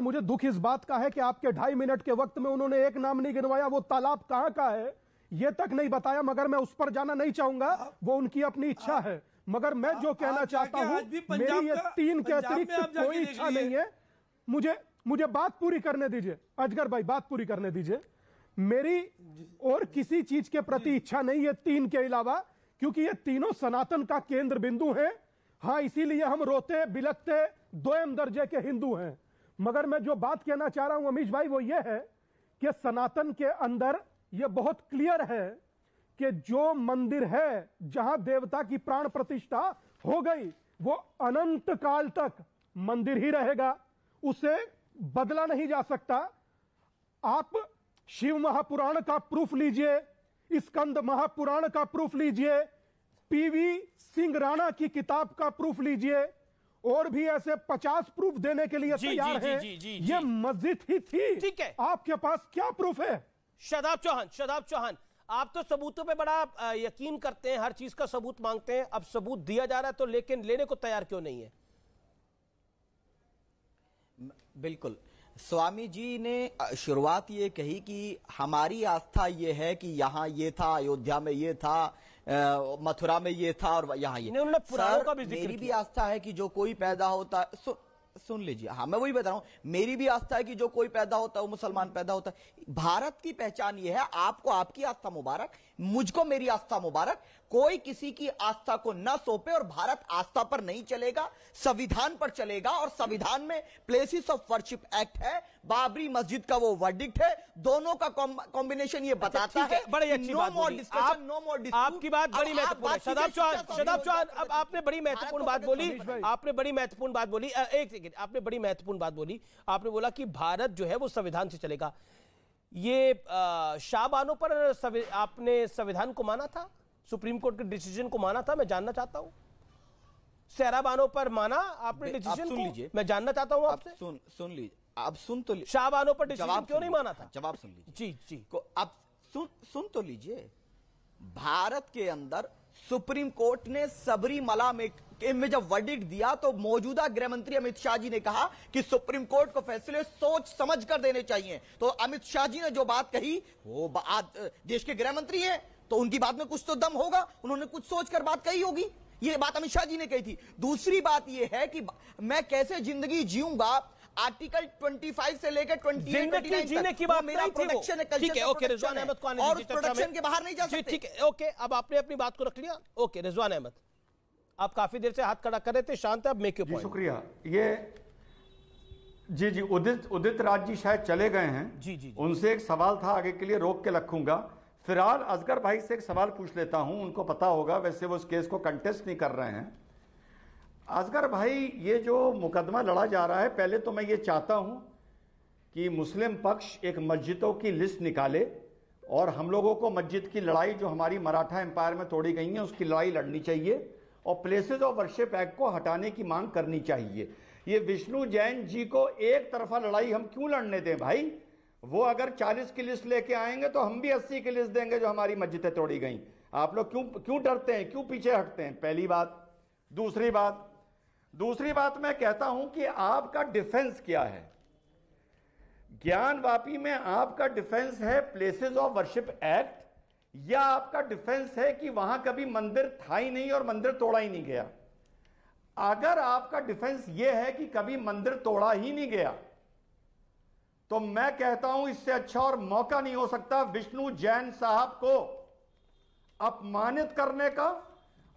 मुझे दुख इस बात का है कि आपके 2.5 मिनट के वक्त में उन्होंने एक नाम नहीं गिनवाया। वो तालाब कहां का है ये तक नहीं बताया। मगर मैं उस पर जाना नहीं चाहूंगा, वो उनकी अपनी इच्छा है। मगर मैं जो कहना चाहता हूं, मेरी ये 3 के अतिरिक्त कोई इच्छा नहीं है। मुझे बात पूरी करने दीजिए अजगर भाई, बात पूरी करने दीजिए। मेरी और किसी चीज के प्रति इच्छा नहीं है 3 के अलावा, क्योंकि ये तीनों सनातन का केंद्र बिंदु है। हाँ, इसीलिए हम रोते बिलखते 2म दर्जे के हिंदू हैं। मगर मैं जो बात कहना चाह रहा हूं अमीश भाई, वो ये है कि सनातन के अंदर ये बहुत क्लियर है कि जो मंदिर है जहां देवता की प्राण प्रतिष्ठा हो गई, वो अनंत काल तक मंदिर ही रहेगा, उसे बदला नहीं जा सकता। आप शिव महापुराण का प्रूफ लीजिए, स्कंद महापुराण का प्रूफ लीजिए, पीवी सिंह राणा की किताब का प्रूफ लीजिए, और भी ऐसे 50 प्रूफ देने के लिए तैयार हैं। ये मस्जिद ही थी। ठीक है, आपके पास क्या प्रूफ है? शादाब चौहान, आप तो सबूतों पे बड़ा यकीन करते हैं, हर चीज का सबूत मांगते हैं। अब सबूत दिया जा रहा है तो लेकिन लेने को तैयार क्यों नहीं है? बिल्कुल, स्वामी जी ने शुरुआत ये कही कि हमारी आस्था ये है कि यहाँ ये था, अयोध्या में ये था, मथुरा में ये था और यहाँ ये। सर, मेरी भी आस्था है कि जो कोई पैदा होता है, सुन लीजिए, हाँ मैं वही बता रहा हूं, मेरी भी आस्था है कि जो कोई पैदा होता है वो मुसलमान पैदा होता है। भारत की पहचान ये है, आपको आपकी आस्था मुबारक, मुझको मेरी आस्था मुबारक। कोई किसी की आस्था को न सौंपे, और भारत आस्था पर नहीं चलेगा, संविधान पर चलेगा। और संविधान में प्लेसेस ऑफ वर्शिप एक्ट है, बाबरी मस्जिद का वो वर्डिक्ट है, दोनों का कॉम्बिनेशन ये बताता है। बड़ी अच्छी बात बोली आपकी बात बड़ी महत्वपूर्ण है। शादाब चौहान, अब आपने बड़ी महत्वपूर्ण बात बोली, आपने बड़ी महत्वपूर्ण बात बोली। एक सेकंड, आपने बड़ी महत्वपूर्ण बात बोली। आपने बोला कि भारत जो है वो संविधान से चलेगा। ये शाहबानों पर आपने संविधान को माना था, सुप्रीम कोर्ट के डिसीजन को माना था? मैं जानना चाहता हूं। सहरा बानो पर माना आपने डिसीजन को? मैं जानना चाहता हूं आपसे। सुन लीजिए, आप सुन तो लीजिए। शाहबानों पर डिसीजन क्यों नहीं माना था? जवाब सुन लीजिए। जी को आप सुन तो लीजिए। भारत के अंदर सुप्रीम कोर्ट ने सबरीमला में जब वर्डिक्ट दिया तो मौजूदा गृह मंत्री अमित शाह जी ने कहा कि सुप्रीम कोर्ट को फैसले सोच समझ कर देने चाहिए। तो अमित शाह जी ने जो बात कही, वो देश के गृह मंत्री हैं तो उनकी बात में कुछ तो दम होगा, उन्होंने कुछ सोचकर बात कही होगी। ये बात अमित शाह जी ने कही थी। दूसरी बात ये है कि मैं कैसे जिंदगी जीऊंगा, आर्टिकल 25 से लेकर 28 जीने की बात मेरा प्रोटेक्शन है। ठीक है, ओके, रिजवान अहमद को आने दीजिए, प्रोटेक्शन के बाहर नहीं जा सकते। ठीक है, ओके, अब आपने अपनी बात को रख लिया। ओके, रिजवान अहमद, आप काफी देर से हाथ खड़ा कर रहे थे, शांत है, अब मेक योर पॉइंट। शुक्रिया। ये जी उदित राज जी शायद चले गए हैं। जी, उनसे एक सवाल था, आगे के लिए रोक के रखूंगा। फिलहाल असगर भाई से एक सवाल पूछ लेता हूं, उनको पता होगा, वैसे वो उस केस को कंटेस्ट नहीं कर रहे हैं। असगर भाई, ये जो मुकदमा लड़ा जा रहा है, पहले तो मैं ये चाहता हूं कि मुस्लिम पक्ष एक मस्जिदों की लिस्ट निकाले और हम लोगों को मस्जिद की लड़ाई जो हमारी मराठा एम्पायर में तोड़ी गई है उसकी लड़ाई लड़नी चाहिए और प्लेसेस ऑफ वर्शिप एक्ट को हटाने की मांग करनी चाहिए। ये विष्णु जैन जी को एक तरफा लड़ाई हम क्यों लड़ने दें भाई? वो अगर 40 की लिस्ट लेके आएंगे तो हम भी 80 की लिस्ट देंगे जो हमारी मस्जिदें तोड़ी गई। आप लोग क्यों डरते हैं, क्यों पीछे हटते हैं? पहली बात। दूसरी बात मैं कहता हूं कि आपका डिफेंस क्या है? ज्ञानवापी में आपका डिफेंस है प्लेसेस ऑफ वर्शिप एक्ट या आपका डिफेंस है कि वहां कभी मंदिर था ही नहीं और मंदिर तोड़ा ही नहीं गया? अगर आपका डिफेंस यह है कि कभी मंदिर तोड़ा ही नहीं गया तो मैं कहता हूं इससे अच्छा और मौका नहीं हो सकता विष्णु जैन साहब को अपमानित करने का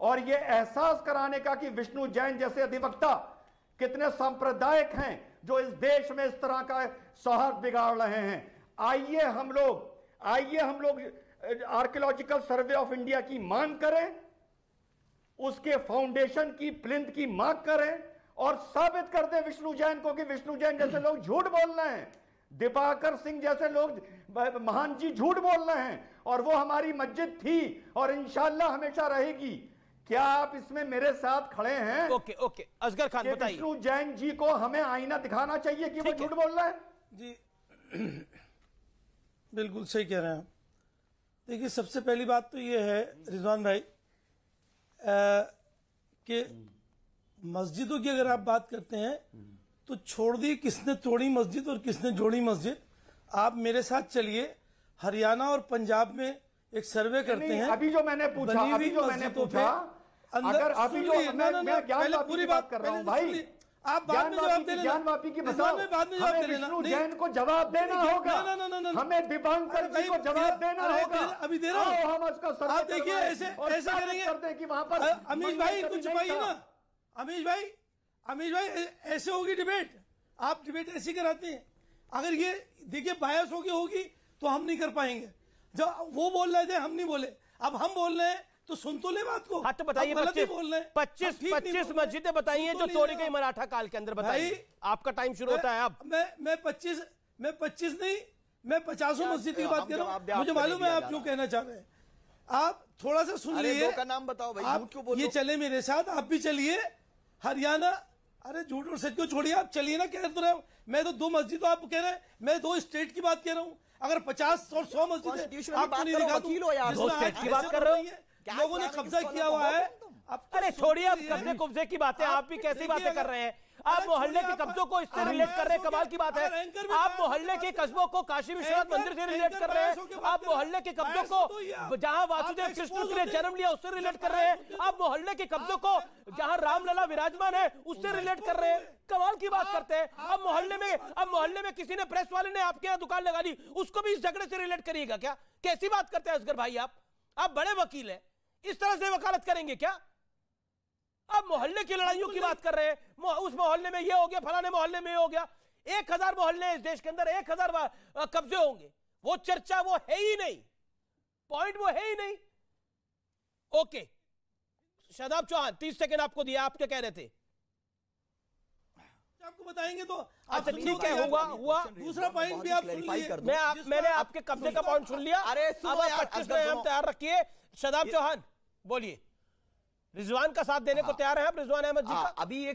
और यह एहसास कराने का कि विष्णु जैन जैसे अधिवक्ता कितने सांप्रदायिक हैं जो इस देश में इस तरह का सौहार्द बिगाड़ रहे हैं। आइए हम लोग आर्कियोलॉजिकल सर्वे ऑफ इंडिया की मांग करें, उसके फाउंडेशन की प्लिंथ की मांग करें और साबित कर दें विष्णु जैन को कि विष्णु जैन जैसे लोग झूठ बोल रहे हैं, दिवाकर सिंह जैसे लोग महान जी झूठ बोल रहे हैं और वो हमारी मस्जिद थी और इंशाल्लाह हमेशा रहेगी। क्या आप इसमें मेरे साथ खड़े हैं? ओके असगर खान बताइए। विष्णु जैन जी को हमें आईना दिखाना चाहिए कि वो झूठ बोल रहे हैं। जी बिल्कुल सही कह रहे हैं आप। देखिए सबसे पहली बात तो ये है रिजवान भाई कि मस्जिदों की अगर आप बात करते हैं तो छोड़ दी किसने तोड़ी मस्जिद और किसने जोड़ी मस्जिद। आप मेरे साथ चलिए, हरियाणा और पंजाब में एक सर्वे करते हैं। अभी जो मैंने पूछा अगर अभी जो मैं ज्ञानवापी पूरी बात कर रहा हूं भाई, आप बाद में जवाब दे लेना। ज्ञानवापी की बताओ, हमें विष्णु जैन को जवाब देना होगा, हमें दिबांकर जी को जवाब देना होगा। अभी दे रहा हूं हम उसका आप देखिए ऐसे करेंगे कि वहां पर अमीश भाई कुछ छुपाइए ना। अमीश भाई ऐसे होगी डिबेट, आप डिबेट ऐसी कराते हैं। अगर ये देखिए बायस होगी तो हम नहीं कर पाएंगे। जब वो बोल रहे थे हम नहीं बोले, अब हम बोल रहे हैं तो सुन तो ले बात को। हाँ तो बताइए 25 मस्जिदें बताइए जो तोड़ी गई मराठा काल के अंदर, बताइए। आपका टाइम शुरू होता है अब। मैं 25 नहीं, मैं 50 मस्जिद की बात कर रहा हूँ। मुझे मालूम है आप क्यों कहना चाह रहे हैं। आप थोड़ा सा सुन लीजिए। का नाम बताओ भाई, आप क्यों बोल ये चले मेरे साथ, आप भी चलिए। हरियाणा, अरे झूठ और सच को छोड़िए, आप चलिए ना। कह रहे हो मैं तो 2 मस्जिद, आप कह रहे हैं मैं 2 स्टेट की बात कह रहा हूँ। अगर 50 और 100 मस्जिद आपको नहीं दिखा दूं, की बात कर रहे हो, लोगों ने कब्जा किया हुआ है। अरे छोड़िए आप कब्जे की बातें, आप भी कैसी बातें कर रहे हैं। आप मोहल्ले के कब्जों को इससे रिलेट कर रहे हैं, कमाल की बात है। आप मोहल्ले के कस्बों को काशी विश्वनाथ मंदिर से रिलेट कर रहे हैं। आप मोहल्ले के कब्जों को जहां वासुदेव कृष्ण ने जन्म लिया उससे रिलेट कर रहे हैं। आप मोहल्ले के कब्जों को जहां रामलला विराजमान है उससे रिलेट कर रहे हैं। कमाल की बात करते हैं। अब मोहल्ले में किसी ने, प्रेस वाले ने आपके यहाँ दुकान लगा ली, उसको भी इस झगड़े से रिलेट करिएगा क्या? कैसी बात करते हैं असगर भाई आप बड़े वकील हैं, इस तरह से वकालत करेंगे क्या? अब मोहल्ले की लड़ाइयों की बात कर रहे हैं, उस मोहल्ले में ये हो गया, फलाने मोहल्ले में ये हो गया। 1000 मोहल्ले इस देश के अंदर, 1000 कब्जे होंगे, वो चर्चा वो है ही नहीं, पॉइंट वो है ही नहीं। ओके शादाब चौहान 30 सेकंड आपको दिया, आप क्या कह रहे थे? आपको बताएंगे तो अच्छा ठीक है, हुआ। दूसरा पॉइंट भी आप सुन लीजिए। मैंने आपके कब्जे का पॉइंट सुन लिया। अरे अब 25 में हम तैयार रखिए। शादाब चौहान बोलिए, रिजवान का साथ देने को तैयार है आप? रिजवान अहमद जी का अभी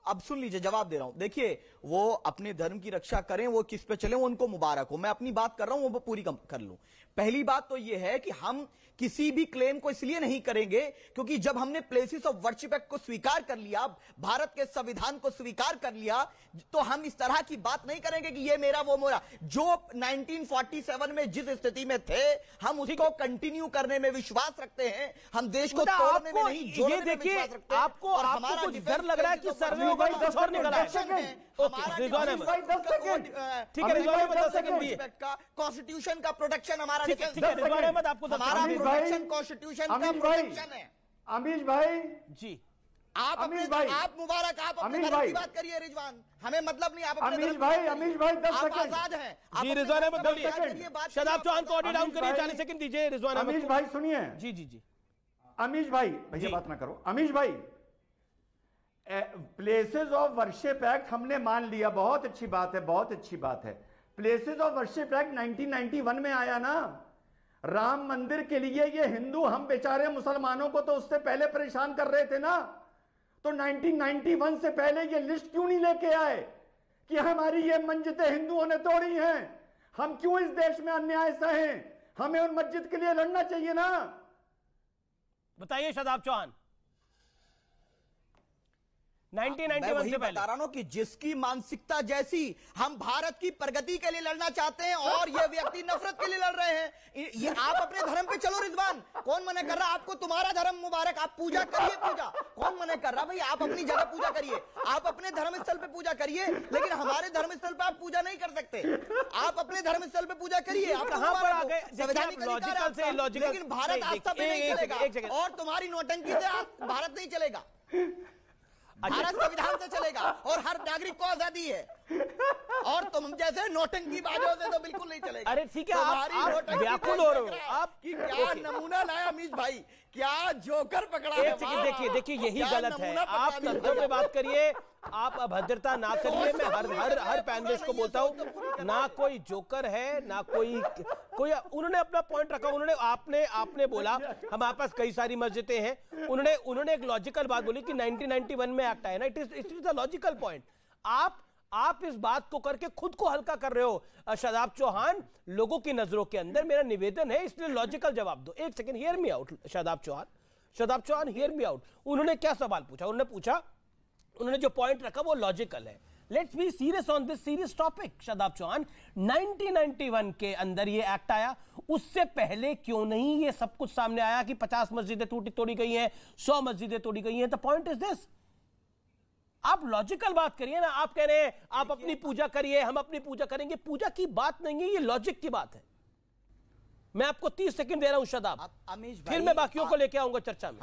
अब सुन लीजिए, जवाब दे रहा हूं। देखिए वो अपने धर्म की रक्षा करें, वो किस पे चले, वो उनको मुबारक हो। मैं अपनी बात कर रहा हूं, वो पूरी कर लूं। पहली बात तो यह है कि हम किसी भी क्लेम को इसलिए नहीं करेंगे क्योंकि जब हमने प्लेसेस ऑफ वर्शिप एक्ट को स्वीकार कर लिया, भारत के संविधान को स्वीकार कर लिया, तो हम इस तरह की बात नहीं करेंगे कि ये मेरा वो मेरा। जो 1947 में जिस स्थिति में थे हम उसको कंटिन्यू करने में विश्वास रखते हैं। हम देश को तोड़ने में नहीं, जोड़ने में विश्वास रखते हैं। आपको कुछ डर लग रहा है कि सर्वे होगा तो कुछ और निकला है। ठीक है रिजवान अहमद 10 सेकंड दिए। कॉन्स्टिट्यूशन का प्रोटेक्शन हमारा ठीक है रिजवान अहमद आपको कॉन्स्टिट्यूशन का प्रोटेक्शन है। अमीश भाई जी, आप मुबारक, आप अपने धर्म की बात करिए रिजवान, हमें मतलब नहीं। आप अमीश भाई 10 आप सेकंड आजाद हैं। जी रिजवान अहमद बोलिए। शादाब चौहान को ऑडियो डाउन करिए, 40 सेकंड दीजिए रिजवान अहमद। अमीश भाई सुनिए। जी अमीश भाई भैया बात ना करो। अमीश भाई प्लेसेस ऑफ वर्शिप एक्ट हमने मान लिया, बहुत अच्छी बात है, बहुत अच्छी बात है। प्लेसेस ऑफ वर्शिप एक्ट 1991 में आया ना, राम मंदिर के लिए ये हिंदू हम बेचारे मुसलमानों को तो उससे पहले परेशान कर रहे थे ना, तो 1991 से पहले ये लिस्ट क्यों नहीं लेके आए कि हमारी ये मस्जिदें हिंदुओं ने तोड़ी हैं, हम क्यों इस देश में अन्याय सहें, हमें उन मस्जिद के लिए लड़ना चाहिए ना। बताइए शादाब चौहान। 1991 से पहले बता रहा हूं कि जिसकी मानसिकता जैसी, हम भारत की प्रगति के लिए लड़ना चाहते हैं और ये व्यक्ति नफरत के लिए लड़ रहे हैं। ये आप अपने धर्म पे चलो रिजवान, कौन मना कर रहा? आपको तुम्हारा धर्म मुबारक, आप पूजा करिए, पूजा कौन मना कर रहा भाई? आप अपनी जगह पूजा करिए, आप अपने धर्म स्थल पे पूजा करिए, लेकिन हमारे धर्म स्थल पे आप पूजा नहीं कर सकते। आप अपने धर्म स्थल पे पूजा करिए, आप कहां पर आ गए? संवैधानिक अधिकार है आपका, लेकिन भारत आस्था पे नहीं चलेगा और तुम्हारी नौटंकी से भारत नहीं चलेगा। भारत संविधान से चलेगा और हर नागरिक को आजादी है, और तुम जैसे नौटंकी बाजों से तो बिल्कुल नहीं चलेगा। अरे ठीक है, आप व्याकुल हो रहे हो। आप क्या नमूना लाया अमीश भाई, क्या जोकर पकड़ा है। देखिए यही गलत है। आप तथ्यों पे बात करिए, आप अभद्रता ना करिए। मैं हर पैनलिस्ट को बोलता हूं, ना कोई जोकर है ना कोई उन्होंने अपना पॉइंट रखा। आपने बोला हमारे पास कई सारी मस्जिदें हैं, उन्होंने एक लॉजिकल बात बोली कि 1991 में एक्ट आया ना, it is a logical point. आप इस बात को करके खुद को हल्का कर रहे हो शादाब चौहान। लोगों की नजरों के अंदर मेरा निवेदन है, इसलिए लॉजिकल जवाब दो। एक second, hear me out Shadab Chauhan, hear me out. उन्होंने क्या सवाल पूछा? उन्होंने जो पॉइंट रखा वो लॉजिकल है। Let's be serious on this serious topic Shadab Chauhan. 1991 के अंदर ये एक्ट आया, उससे पहले क्यों नहीं ये सब कुछ सामने आया कि 50 मस्जिदें तोड़ी गई हैं, 100 मस्जिदें तोड़ी गई हैं? द पॉइंट इज दिस, आप लॉजिकल बात करिए ना। आप कह रहे हैं आप अपनी पूजा करिए, हम अपनी पूजा करेंगे। पूजा की बात नहीं है, ये लॉजिक की बात है। मैं आपको 30 सेकंड दे रहा हूं शादाब, फिर मैं बाकियों को लेके आऊंगा चर्चा में।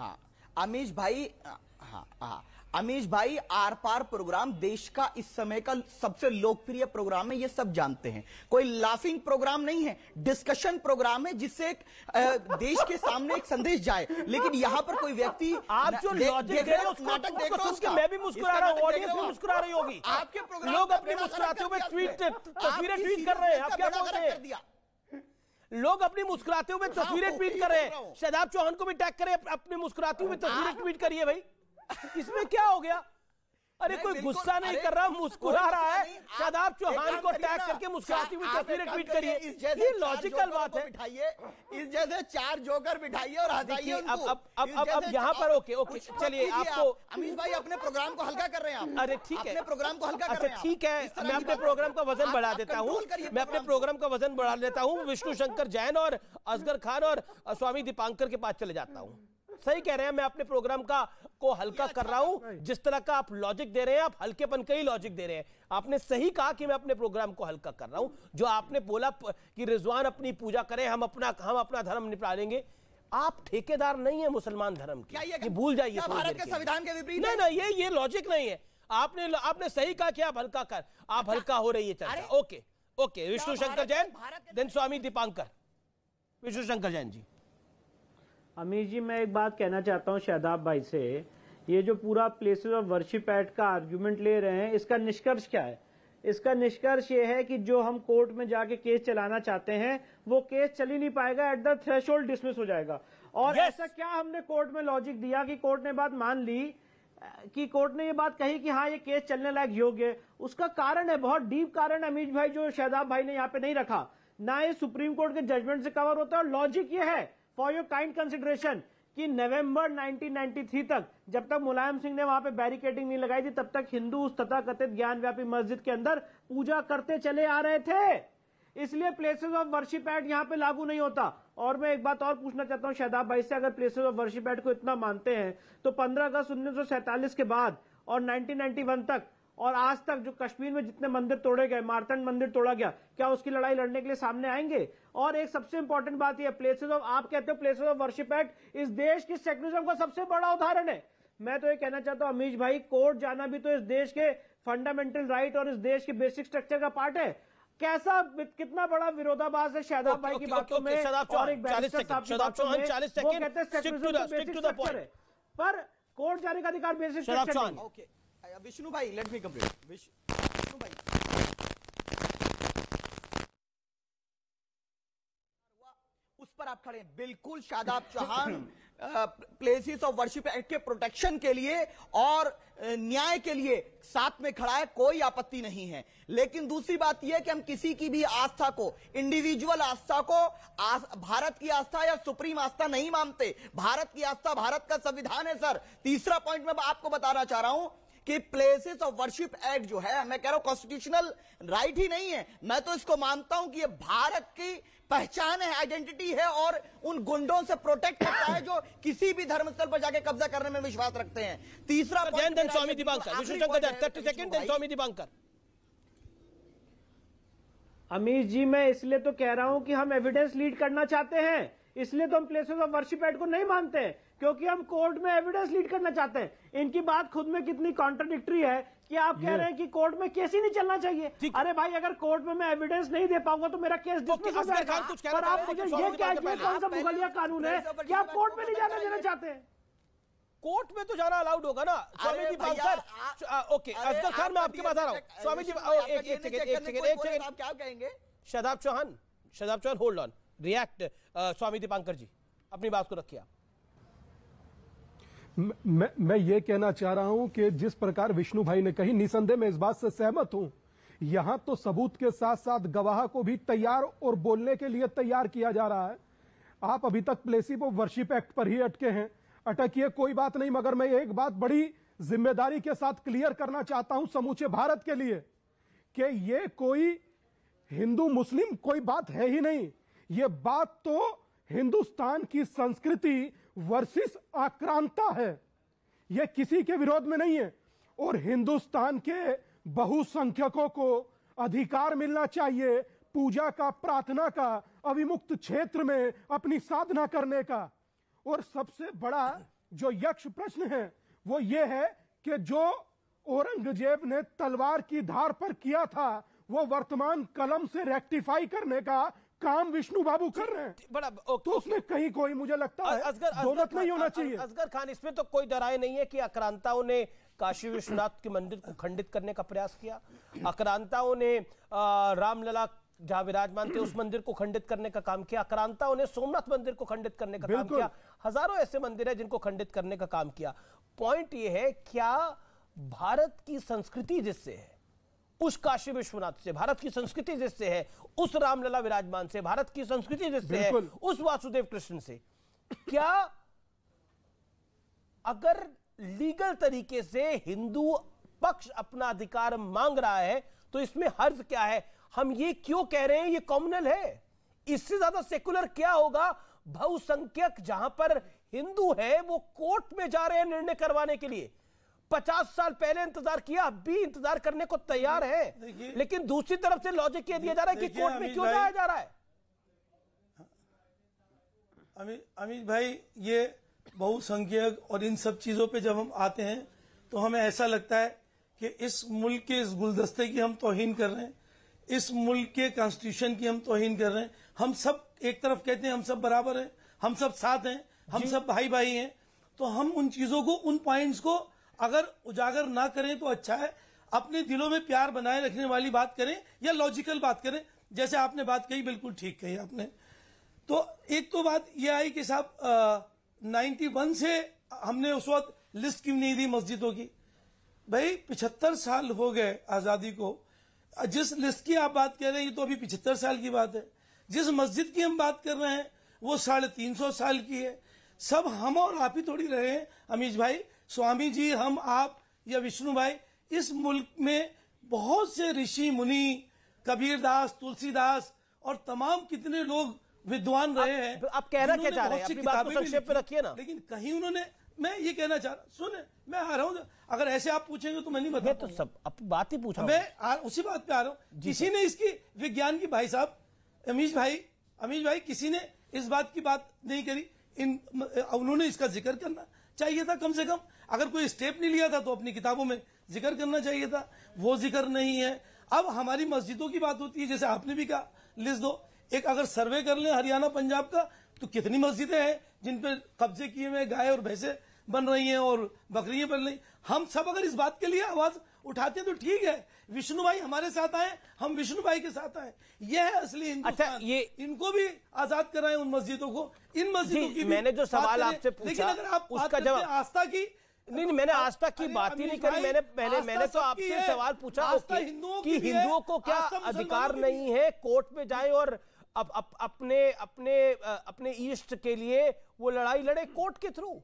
अमीश भाई, आर पार प्रोग्राम देश का इस समय का सबसे लोकप्रिय प्रोग्राम है, ये सब जानते हैं। कोई लाफिंग प्रोग्राम नहीं है, डिस्कशन प्रोग्राम है, जिससे देश के सामने एक संदेश जाए। लेकिन यहाँ पर कोई व्यक्ति, आप जो लॉजिक दे रहे हो नाटक देख रहे हो, मैं भी मुस्कुरा रहा हूँ, ऑडियंस भी मुस्कुरा रही होगी। आपके प्रोग्राम लोग अपने मुस्कुराते हुए तस्वीरें ट्वीट कर रहे हैं। आप क्या बोलते हैं? लोग अपनी मुस्कुराते हुए तस्वीरें ट्वीट कर रहे हैं। शादाब चौहान को भी टैग करें, अपनी मुस्कुराते हुए तस्वीरें ट्वीट करिए भाई। इसमें क्या हो गया? अरे कोई गुस्सा नहीं कर रहा, मुस्कुरा रहा है। शादाब चौहान को टैग करके मुस्कुराती हुई तस्वीरें ट्वीट करिए, ये लॉजिकल बात है। इस जैसे 4 जोकर बिठाइए और हटाइए उनको। अब यहाँ पर ओके चलिए, आपको अमीश भाई अपने प्रोग्राम को हल्का कर रहे हैं आप। अरे ठीक है, अपने प्रोग्राम को हल्का कर रहे हैं। ठीक है, मैं अपने प्रोग्राम का वजन बढ़ा देता हूँ, लेता हूँ। विष्णु शंकर जैन और असगर खान और स्वामी दीपांकर के पास चले जाता हूँ। सही कह रहे हैं, मैं अपने प्रोग्राम को हल्का कर रहा हूं। जिस तरह का आप लॉजिक दे रहे हैं, आप हल्केपन का ही लॉजिक दे रहे हैं। आपने सही कहा कि मैं अपने प्रोग्राम को हल्का कर रहा हूं। जो आपने बोला कि रिजवान अपनी पूजा करें, हम अपना धर्म निपटालेंगे, आप ठेकेदार नहीं है मुसलमान धर्म के, ये भूल जाइए। भारत के संविधान के विपरीत नहीं, ये लॉजिक नहीं है। आपने सही कहा कि आप हल्का हो रही है चर्चा। ओके विष्णु शंकर जैन, देन स्वामी दीपांकर। विष्णु शंकर जैन जी। अमीश जी, मैं एक बात कहना चाहता हूं शादाब भाई से। ये जो पूरा प्लेसेस ऑफ वर्शिप एक्ट का आर्गुमेंट ले रहे हैं, इसका निष्कर्ष क्या है? इसका निष्कर्ष ये है कि जो हम कोर्ट में जाके केस चलाना चाहते हैं, वो केस चल ही नहीं पाएगा, एट द थ्रेशोल्ड डिसमिस हो जाएगा। और ऐसा क्या हमने कोर्ट में लॉजिक दिया कि कोर्ट ने बात मान ली, कि कोर्ट ने ये बात कही कि हाँ ये केस चलने लायक योग्य है? उसका कारण है, बहुत डीप कारण है अमीश भाई, जो शादाब भाई ने यहाँ पे नहीं रखा। ना ये सुप्रीम कोर्ट के जजमेंट से कवर होता है। और लॉजिक ये है, फॉर योर काइंड कंसिडरेशन, कि नवंबर 1993 तक, जब तक मुलायम सिंह ने वहां पे बैरिकेडिंग नहीं लगाई थी, तब तक हिंदू उस तथाकथित ज्ञानव्यापी मस्जिद के अंदर पूजा करते चले आ रहे थे। इसलिए प्लेसेस ऑफ वर्शिप एक्ट यहाँ पे लागू नहीं होता। और मैं एक बात और पूछना चाहता हूँ शादाब भाई से, अगर प्लेसेस ऑफ वर्शिप एक्ट को इतना मानते हैं, तो 15 अगस्त 1947 के बाद और 1991 तक और आज तक जो कश्मीर में जितने मंदिर तोड़े गए, मारतंड मंदिर तोड़ा गया, क्या उसकी लड़ाई लड़ने के लिए सामने आएंगे? और एक सबसे इंपॉर्टेंट बात यह, प्लेसेस ऑफ, आप कहते हो प्लेसेस ऑफ वर्शिप एक्ट इस देश की सेक्युलरिज्म का सबसे बड़ा उदाहरण है। मैं तो ये कहना चाहता हूं अमीश भाई, कोर्ट जाना भी तो इस देश के फंडामेंटल राइट और इस देश के बेसिक स्ट्रक्चर का पार्ट है। कैसा, कितना बड़ा विरोधाभास है शादाब भाई की बातों में और एक बैरिस्टर साहब की बातों में। वो कहते हैं सेक्युलरिज्म बेसिक स्ट्रक्चर है, पर कोर्ट जाने का अधिकार बेसिस ओके विष्णु भाई, लेट मी कंप्लीट। विष्णु भाई, उस पर आप खड़े हैं बिल्कुल। Shadab Chauhan places of worship act के प्रोटेक्शन के लिए और न्याय के लिए साथ में खड़ा है, कोई आपत्ति नहीं है। लेकिन दूसरी बात यह कि हम किसी की भी आस्था को, इंडिविजुअल आस्था को भारत की आस्था या सुप्रीम आस्था नहीं मानते। भारत की आस्था भारत का संविधान है सर। तीसरा पॉइंट मैं आपको बताना चाह रहा हूं कि प्लेसेस ऑफ वर्शिप एक्ट जो है, मैं कह रहा हूं कॉन्स्टिट्यूशनल राइट ही नहीं है, मैं तो इसको मानता हूं कि ये भारत की पहचान है, आइडेंटिटी है और उन गुंडों से प्रोटेक्ट करता है जो किसी भी धर्मस्थल पर जाके कब्जा करने में विश्वास रखते हैं। तीसरा स्वामी दीपांकर, विष्णुशंकर 30 सेकंड, स्वामी दीपांकर। अमीश जी, मैं इसलिए तो कह रहा हूं कि हम एविडेंस लीड करना चाहते हैं, इसलिए तो हम प्लेसेस ऑफ वर्शिप एक्ट को नहीं मानते हैं, क्योंकि हम कोर्ट में एविडेंस लीड करना चाहते हैं। इनकी बात खुद में कितनी कॉन्ट्राडिक्टरी है कि आप कह रहे हैं कि कोर्ट में केस ही नहीं चलना चाहिए। अरे भाई, अगर कोर्ट में मैं एविडेंस नहीं दे पाऊंगा तो मेरा केस डिसमिस हो जाएगा। और आप मुझे ये क्या, कौन सा मुगलिया कानून है कि आप कोर्ट में नहीं जाने देना चाहते हैं? कोर्ट में तो जाना अलाउड होगा ना स्वामी जी। ओके, असगर खान, मैं आपके पास आ रहा हूं। स्वामी जी एक सेकंड, आप क्या कहेंगे? Shadab Chauhan, hold on, react. Swami Dipankar ji, अपनी बात को रखिए। मैं ये कहना चाह रहा हूं कि जिस प्रकार विष्णु भाई ने कही, निसंदेह मैं इस बात से सहमत हूं। यहां तो सबूत के साथ साथ गवाह को भी तैयार और बोलने के लिए तैयार किया जा रहा है। आप अभी तक प्लेसेस ऑफ वर्शिप एक्ट पर ही अटके हैं, अटकिए, कोई बात नहीं, मगर मैं एक बात बड़ी जिम्मेदारी के साथ क्लियर करना चाहता हूं समूचे भारत के लिए कि ये कोई हिंदू मुस्लिम कोई बात है ही नहीं। ये बात तो हिंदुस्तान की संस्कृति वर्सेस आक्रांता है, यह किसी के विरोध में नहीं है। और हिंदुस्तान के बहुसंख्यकों को अधिकार मिलना चाहिए पूजा का, प्रार्थना का, अविमुक्त क्षेत्र में अपनी साधना करने का। और सबसे बड़ा जो यक्ष प्रश्न है वो ये है कि जो औरंगजेब ने तलवार की धार पर किया था वो वर्तमान कलम से रेक्टिफाई करने का काम विष्णु बाबू कर रहे हैं। बड़ा तो उसमें कहीं कोई, मुझे लगता है दोनों नहीं होना चाहिए। असगर खान, इसमें तो कोई दराय नहीं है कि आक्रांताओं ने काशी विश्वनाथ के मंदिर को खंडित करने का प्रयास किया, आक्रांताओं ने रामलला जहां विराजमान थे उस मंदिर को खंडित करने का काम किया, आक्रांताओं ने सोमनाथ मंदिर को खंडित करने का काम किया, हजारों ऐसे मंदिर है जिनको खंडित करने का काम किया। पॉइंट यह है, क्या भारत की संस्कृति जिससे है, उस काशी विश्वनाथ से, भारत की संस्कृति जिससे है, उस रामलला विराजमान से, भारत की संस्कृति जिससे है, उस वासुदेव कृष्ण से, क्या अगर लीगल तरीके से हिंदू पक्ष अपना अधिकार मांग रहा है तो इसमें हर्ज क्या है? हम ये क्यों कह रहे हैं ये कॉमनल है? इससे ज्यादा सेकुलर क्या होगा? बहुसंख्यक जहां पर हिंदू है वो कोर्ट में जा रहे हैं निर्णय करवाने के लिए। 50 साल पहले इंतजार किया, अब भी इंतजार करने को तैयार है, लेकिन दूसरी तरफ से लॉजिक ये दिया जा रहा है कि कोर्ट में क्यों जाया जा रहा है? अमित भाई, ये बहुसंख्यक और इन सब चीजों पे जब हम आते हैं तो हमें ऐसा लगता है कि इस मुल्क के इस गुलदस्ते की हम तौहीन कर रहे हैं, इस मुल्क के कॉन्स्टिट्यूशन की हम तौहीन कर रहे हैं। हम सब एक तरफ कहते हैं हम सब बराबर हैं, हम सब साथ हैं, हम सब भाई भाई हैं, तो हम उन चीजों को, उन पॉइंट्स को अगर उजागर ना करें तो अच्छा है। अपने दिलों में प्यार बनाए रखने वाली बात करें या लॉजिकल बात करें। जैसे आपने बात कही, बिल्कुल ठीक कही आपने। तो एक तो बात यह आई कि साहब 91 से हमने उस वक्त लिस्ट क्यों नहीं दी मस्जिदों की? भाई 75 साल हो गए आजादी को। जिस लिस्ट की आप बात कर रहे हैं ये तो अभी 75 साल की बात है। जिस मस्जिद की हम बात कर रहे हैं वो 350 साल की है। सब हम और आप ही थोड़ी रहे हैं अमीश भाई, स्वामी जी, हम, आप या विष्णु भाई। इस मुल्क में बहुत से ऋषि मुनि, कबीरदास, तुलसीदास और तमाम कितने लोग विद्वान रहे हैं। आप कहना क्या चाह रहे हैं? अपनी बात को संक्षेप में रखिए ना। लेकिन कहीं उन्होंने, मैं ये कहना चाह रहा, सुने, मैं आ रहा हूं, अगर ऐसे आप पूछेंगे तो मैं नहीं बता। तो सब अपनी बात ही पूछा, मैं उसी बात पे आ रहा हूं। किसी ने इसकी विज्ञान की, भाई साहब, अमीश भाई, किसी ने इस बात की बात नहीं करी। उन्होंने इसका जिक्र करना चाहिए था कम से कम। अगर कोई स्टेप नहीं लिया था तो अपनी किताबों में जिक्र करना चाहिए था, वो जिक्र नहीं है। अब हमारी मस्जिदों की बात होती है, जैसे आपने भी कहा, लिस्ट दो। एक अगर सर्वे कर लें हरियाणा पंजाब का तो कितनी मस्जिदें हैं जिन पे कब्जे किए हुए गाय और भैंसे बन रही हैं और बकरियां बन रही। हम सब अगर इस बात के लिए आवाज उठाते हैं तो ठीक है, विष्णु भाई हमारे साथ आए, हम विष्णु भाई के साथ आए। यह है असली हिंदुस्तान। अच्छा, ये इनको भी आजाद कराएं उन मस्जिदों को, इन मस्जिदों की। मैंने जो सवाल आपसे पूछा, लेकिन अगर आप उसका जवाब आस्था की, नहीं, मैंने आस्था की बात ही नहीं करी। मैंने तो आपसे सवाल पूछा कि हिंदुओं को क्या अधिकार नहीं है कोर्ट में जाए और अपने ईष्ट के लिए वो लड़ाई लड़े कोर्ट के थ्रू?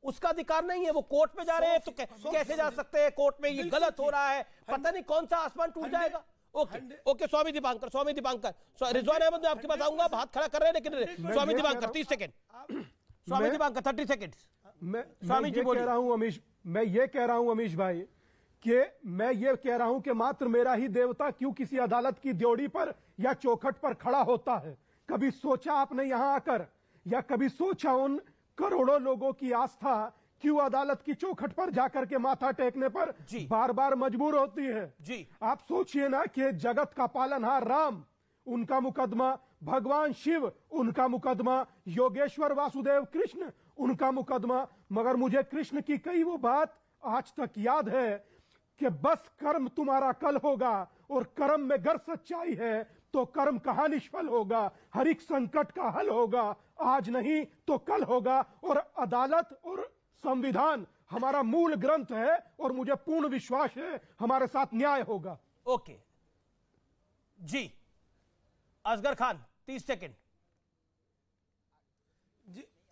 उसका अधिकार नहीं है। वो कोर्ट में जा रहे हैं तो कैसे जा सकते हैं कोर्ट में? ये गलत हो रहा है, पता नहीं कौन सा आसमान टूट जाएगा। ओके स्वामी दीपांकर, रिजवान अहमद मैं आपके पास आऊंगा, हाथ खड़ा कर रहे हैं, लेकिन स्वामी दीपांकर 30 सेकंड, स्वामी दीपांकर 30 सेकंड। स्वामी जी बोल रहा हूं अमीश, मैं ये कह रहा हूं अमीश भाई कि मैं ये कह रहा हूं कि मात्र मेरा ही देवता क्यों किसी अदालत की ड्योढ़ी पर या चौखट पर खड़ा होता है? कभी सोचा आपने यहां आकर, या कभी सोचा उन करोड़ों लोगों की आस्था क्यों अदालत की चौखट पर जाकर के माथा टेकने पर बार बार मजबूर होती है? जी आप सोचिए ना कि जगत का पालनहार राम, उनका मुकदमा, भगवान शिव उनका मुकदमा, योगेश्वर वासुदेव कृष्ण उनका मुकदमा, मगर मुझे कृष्ण की कई वो बात आज तक याद है कि बस कर्म तुम्हारा कल होगा, और कर्म में गर सच्चाई है तो कर्म कहां निष्फल होगा, हर एक संकट का हल होगा, आज नहीं तो कल होगा। और अदालत और संविधान हमारा मूल ग्रंथ है और मुझे पूर्ण विश्वास है हमारे साथ न्याय होगा। ओके जी, असगर खान 30 सेकंड।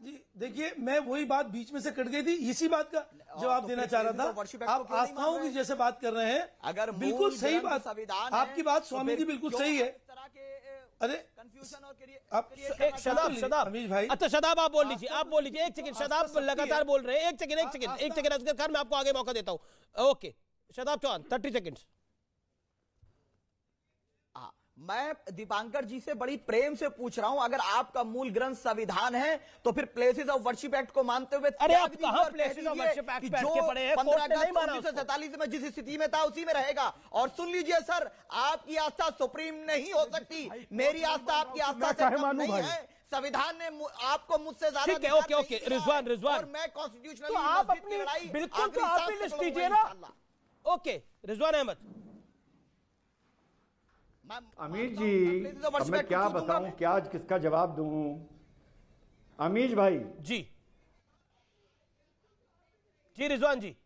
जी देखिए, मैं वही बात बीच में से कट गई थी, इसी बात का जवाब देना चाह रहा था। आप आस्थाओं की जैसे बात कर रहे हैं, अगर बिल्कुल सही बात, आपकी बात स्वामी जी बिल्कुल सही है। अरे कंफ्यूजन और आप शदाब अमीश भाई, अच्छा शदाब आप बोल लीजिए, एक सेकंड। शदाब लगातार बोल रहे हैं, एक सेकंड असगर खान, मैं आपको आगे मौका देता हूं। Okay Shadab Chauhan 30 second. मैं दीपांकर जी से बड़ी प्रेम से पूछ रहा हूं, अगर आपका मूल ग्रंथ संविधान है तो फिर प्लेसेस ऑफ वर्शिप एक्ट को मानते हुए अरे आप कहां प्लेसेस ऑफ वर्शिप एक्ट पे अटके पड़े हैं? 15 अगस्त 1947 में जिस स्थिति में था उसी में रहेगा। और सुन लीजिए सर, आपकी आस्था सुप्रीम नहीं हो सकती, मेरी आस्था आपकी आस्था से कम नहीं है। संविधान ने आपको मुझसे ज्यादा, ठीक है। ओके रिजवान, और मैं कॉन्स्टिट्यूशनल तो आप अपनी बिल्कुल तो आप भी लिस्ट दीजिए ना। ओके रिजवान अहमद। अमीश जी, अब मैं क्या बताऊं, क्या आज किसका जवाब दूं? अमीश भाई जी रिजवान जी,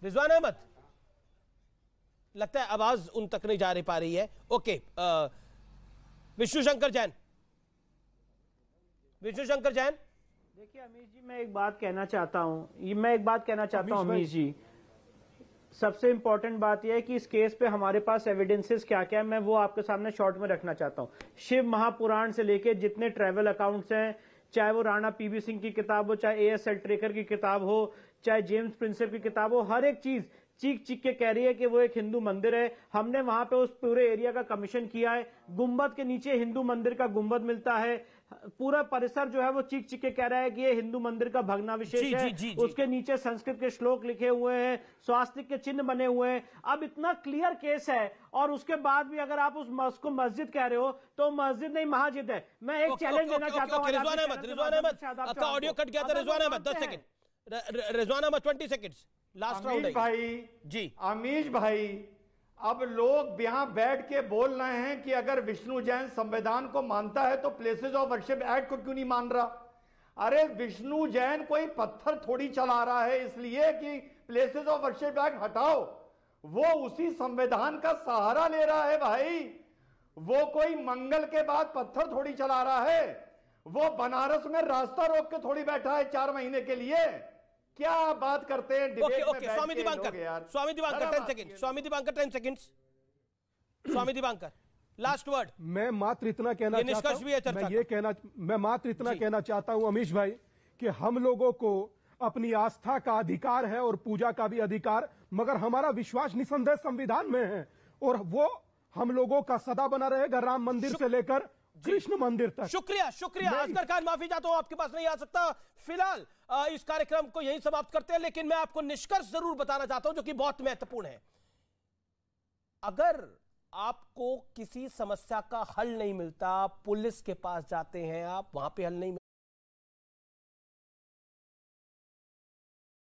रिजवान अहमद, लगता है आवाज उन तक नहीं जा पा रही है। ओके विष्णु शंकर जैन। देखिए अमीश जी, मैं एक बात कहना चाहता हूं, अमीश जी, सबसे इंपॉर्टेंट बात यह है कि इस केस पे हमारे पास एविडेंसेस क्या क्या है, मैं वो आपके सामने शॉर्ट में रखना चाहता हूं। शिव महापुराण से लेके जितने ट्रैवल अकाउंट्स हैं, चाहे वो राणा पीवी सिंह की किताब हो, चाहे एएस ट्रेकर की किताब हो, चाहे जेम्स प्रिंसेप की किताब हो, हर एक चीज चीख के कह रही है कि वो एक हिंदू मंदिर है। हमने वहां पे उस पूरे एरिया का कमीशन किया है, गुंबद के नीचे हिंदू मंदिर का गुंबद मिलता है, पूरा परिसर जो है वो चीख के कह रहा है कि ये हिंदू मंदिर का भग्नावशेष है। उसके नीचे संस्कृत के श्लोक लिखे हुए हैं, स्वास्तिक के चिन्ह बने हुए हैं। अब इतना क्लियर केस है और उसके बाद भी अगर आप उसको मस्जिद कह रहे हो तो मस्जिद नहीं महाजिद है। मैं एक चैलेंज देना चाहता हूँ। रिजवान अहमद आपका ऑडियो कट गया था। Rizwan Ahmed 10 second, Rizwan Ahmed 20 seconds, last round है भाई जी। अमीश भाई, अब लोग यहां बैठ के बोल रहे हैं कि अगर विष्णु जैन संविधान को मानता है तो प्लेसेस ऑफ वर्शिप एक्ट को क्यों नहीं मान रहा? अरे विष्णु जैन कोई पत्थर थोड़ी चला रहा है इसलिए कि प्लेसेस ऑफ वर्शिप एक्ट हटाओ, वो उसी संविधान का सहारा ले रहा है भाई। वो कोई मंगल के बाद पत्थर थोड़ी चला रहा है, वो बनारस में रास्ता रोक के थोड़ी बैठा है 4 महीने के लिए। क्या बात करते हैं डिबेट में बैठ के स्वामी दीपांकर 10 सेकंड, स्वामी दीपांकर 10 सेकंड्स, स्वामी दीपांकर लास्ट वर्ड। मैं मात्र इतना कहना चाहता हूं, मैं मात्र इतना कहना चाहता हूं अमीश भाई कि हम लोगों को अपनी आस्था का अधिकार है और पूजा का भी अधिकार, मगर हमारा विश्वास निसंदेह संविधान में है और वो हम लोगों का सदा बना रहेगा, राम मंदिर से लेकर कृष्ण मंदिर तक। शुक्रिया असगर खान, माफी चाहता हूं आपके पास नहीं आ सकता। फिलहाल इस कार्यक्रम को यहीं समाप्त करते हैं, लेकिन मैं आपको निष्कर्ष जरूर बताना चाहता हूं जो कि बहुत महत्वपूर्ण है। अगर आपको किसी समस्या का हल नहीं मिलता, पुलिस के पास जाते हैं आप, वहां पे हल नहीं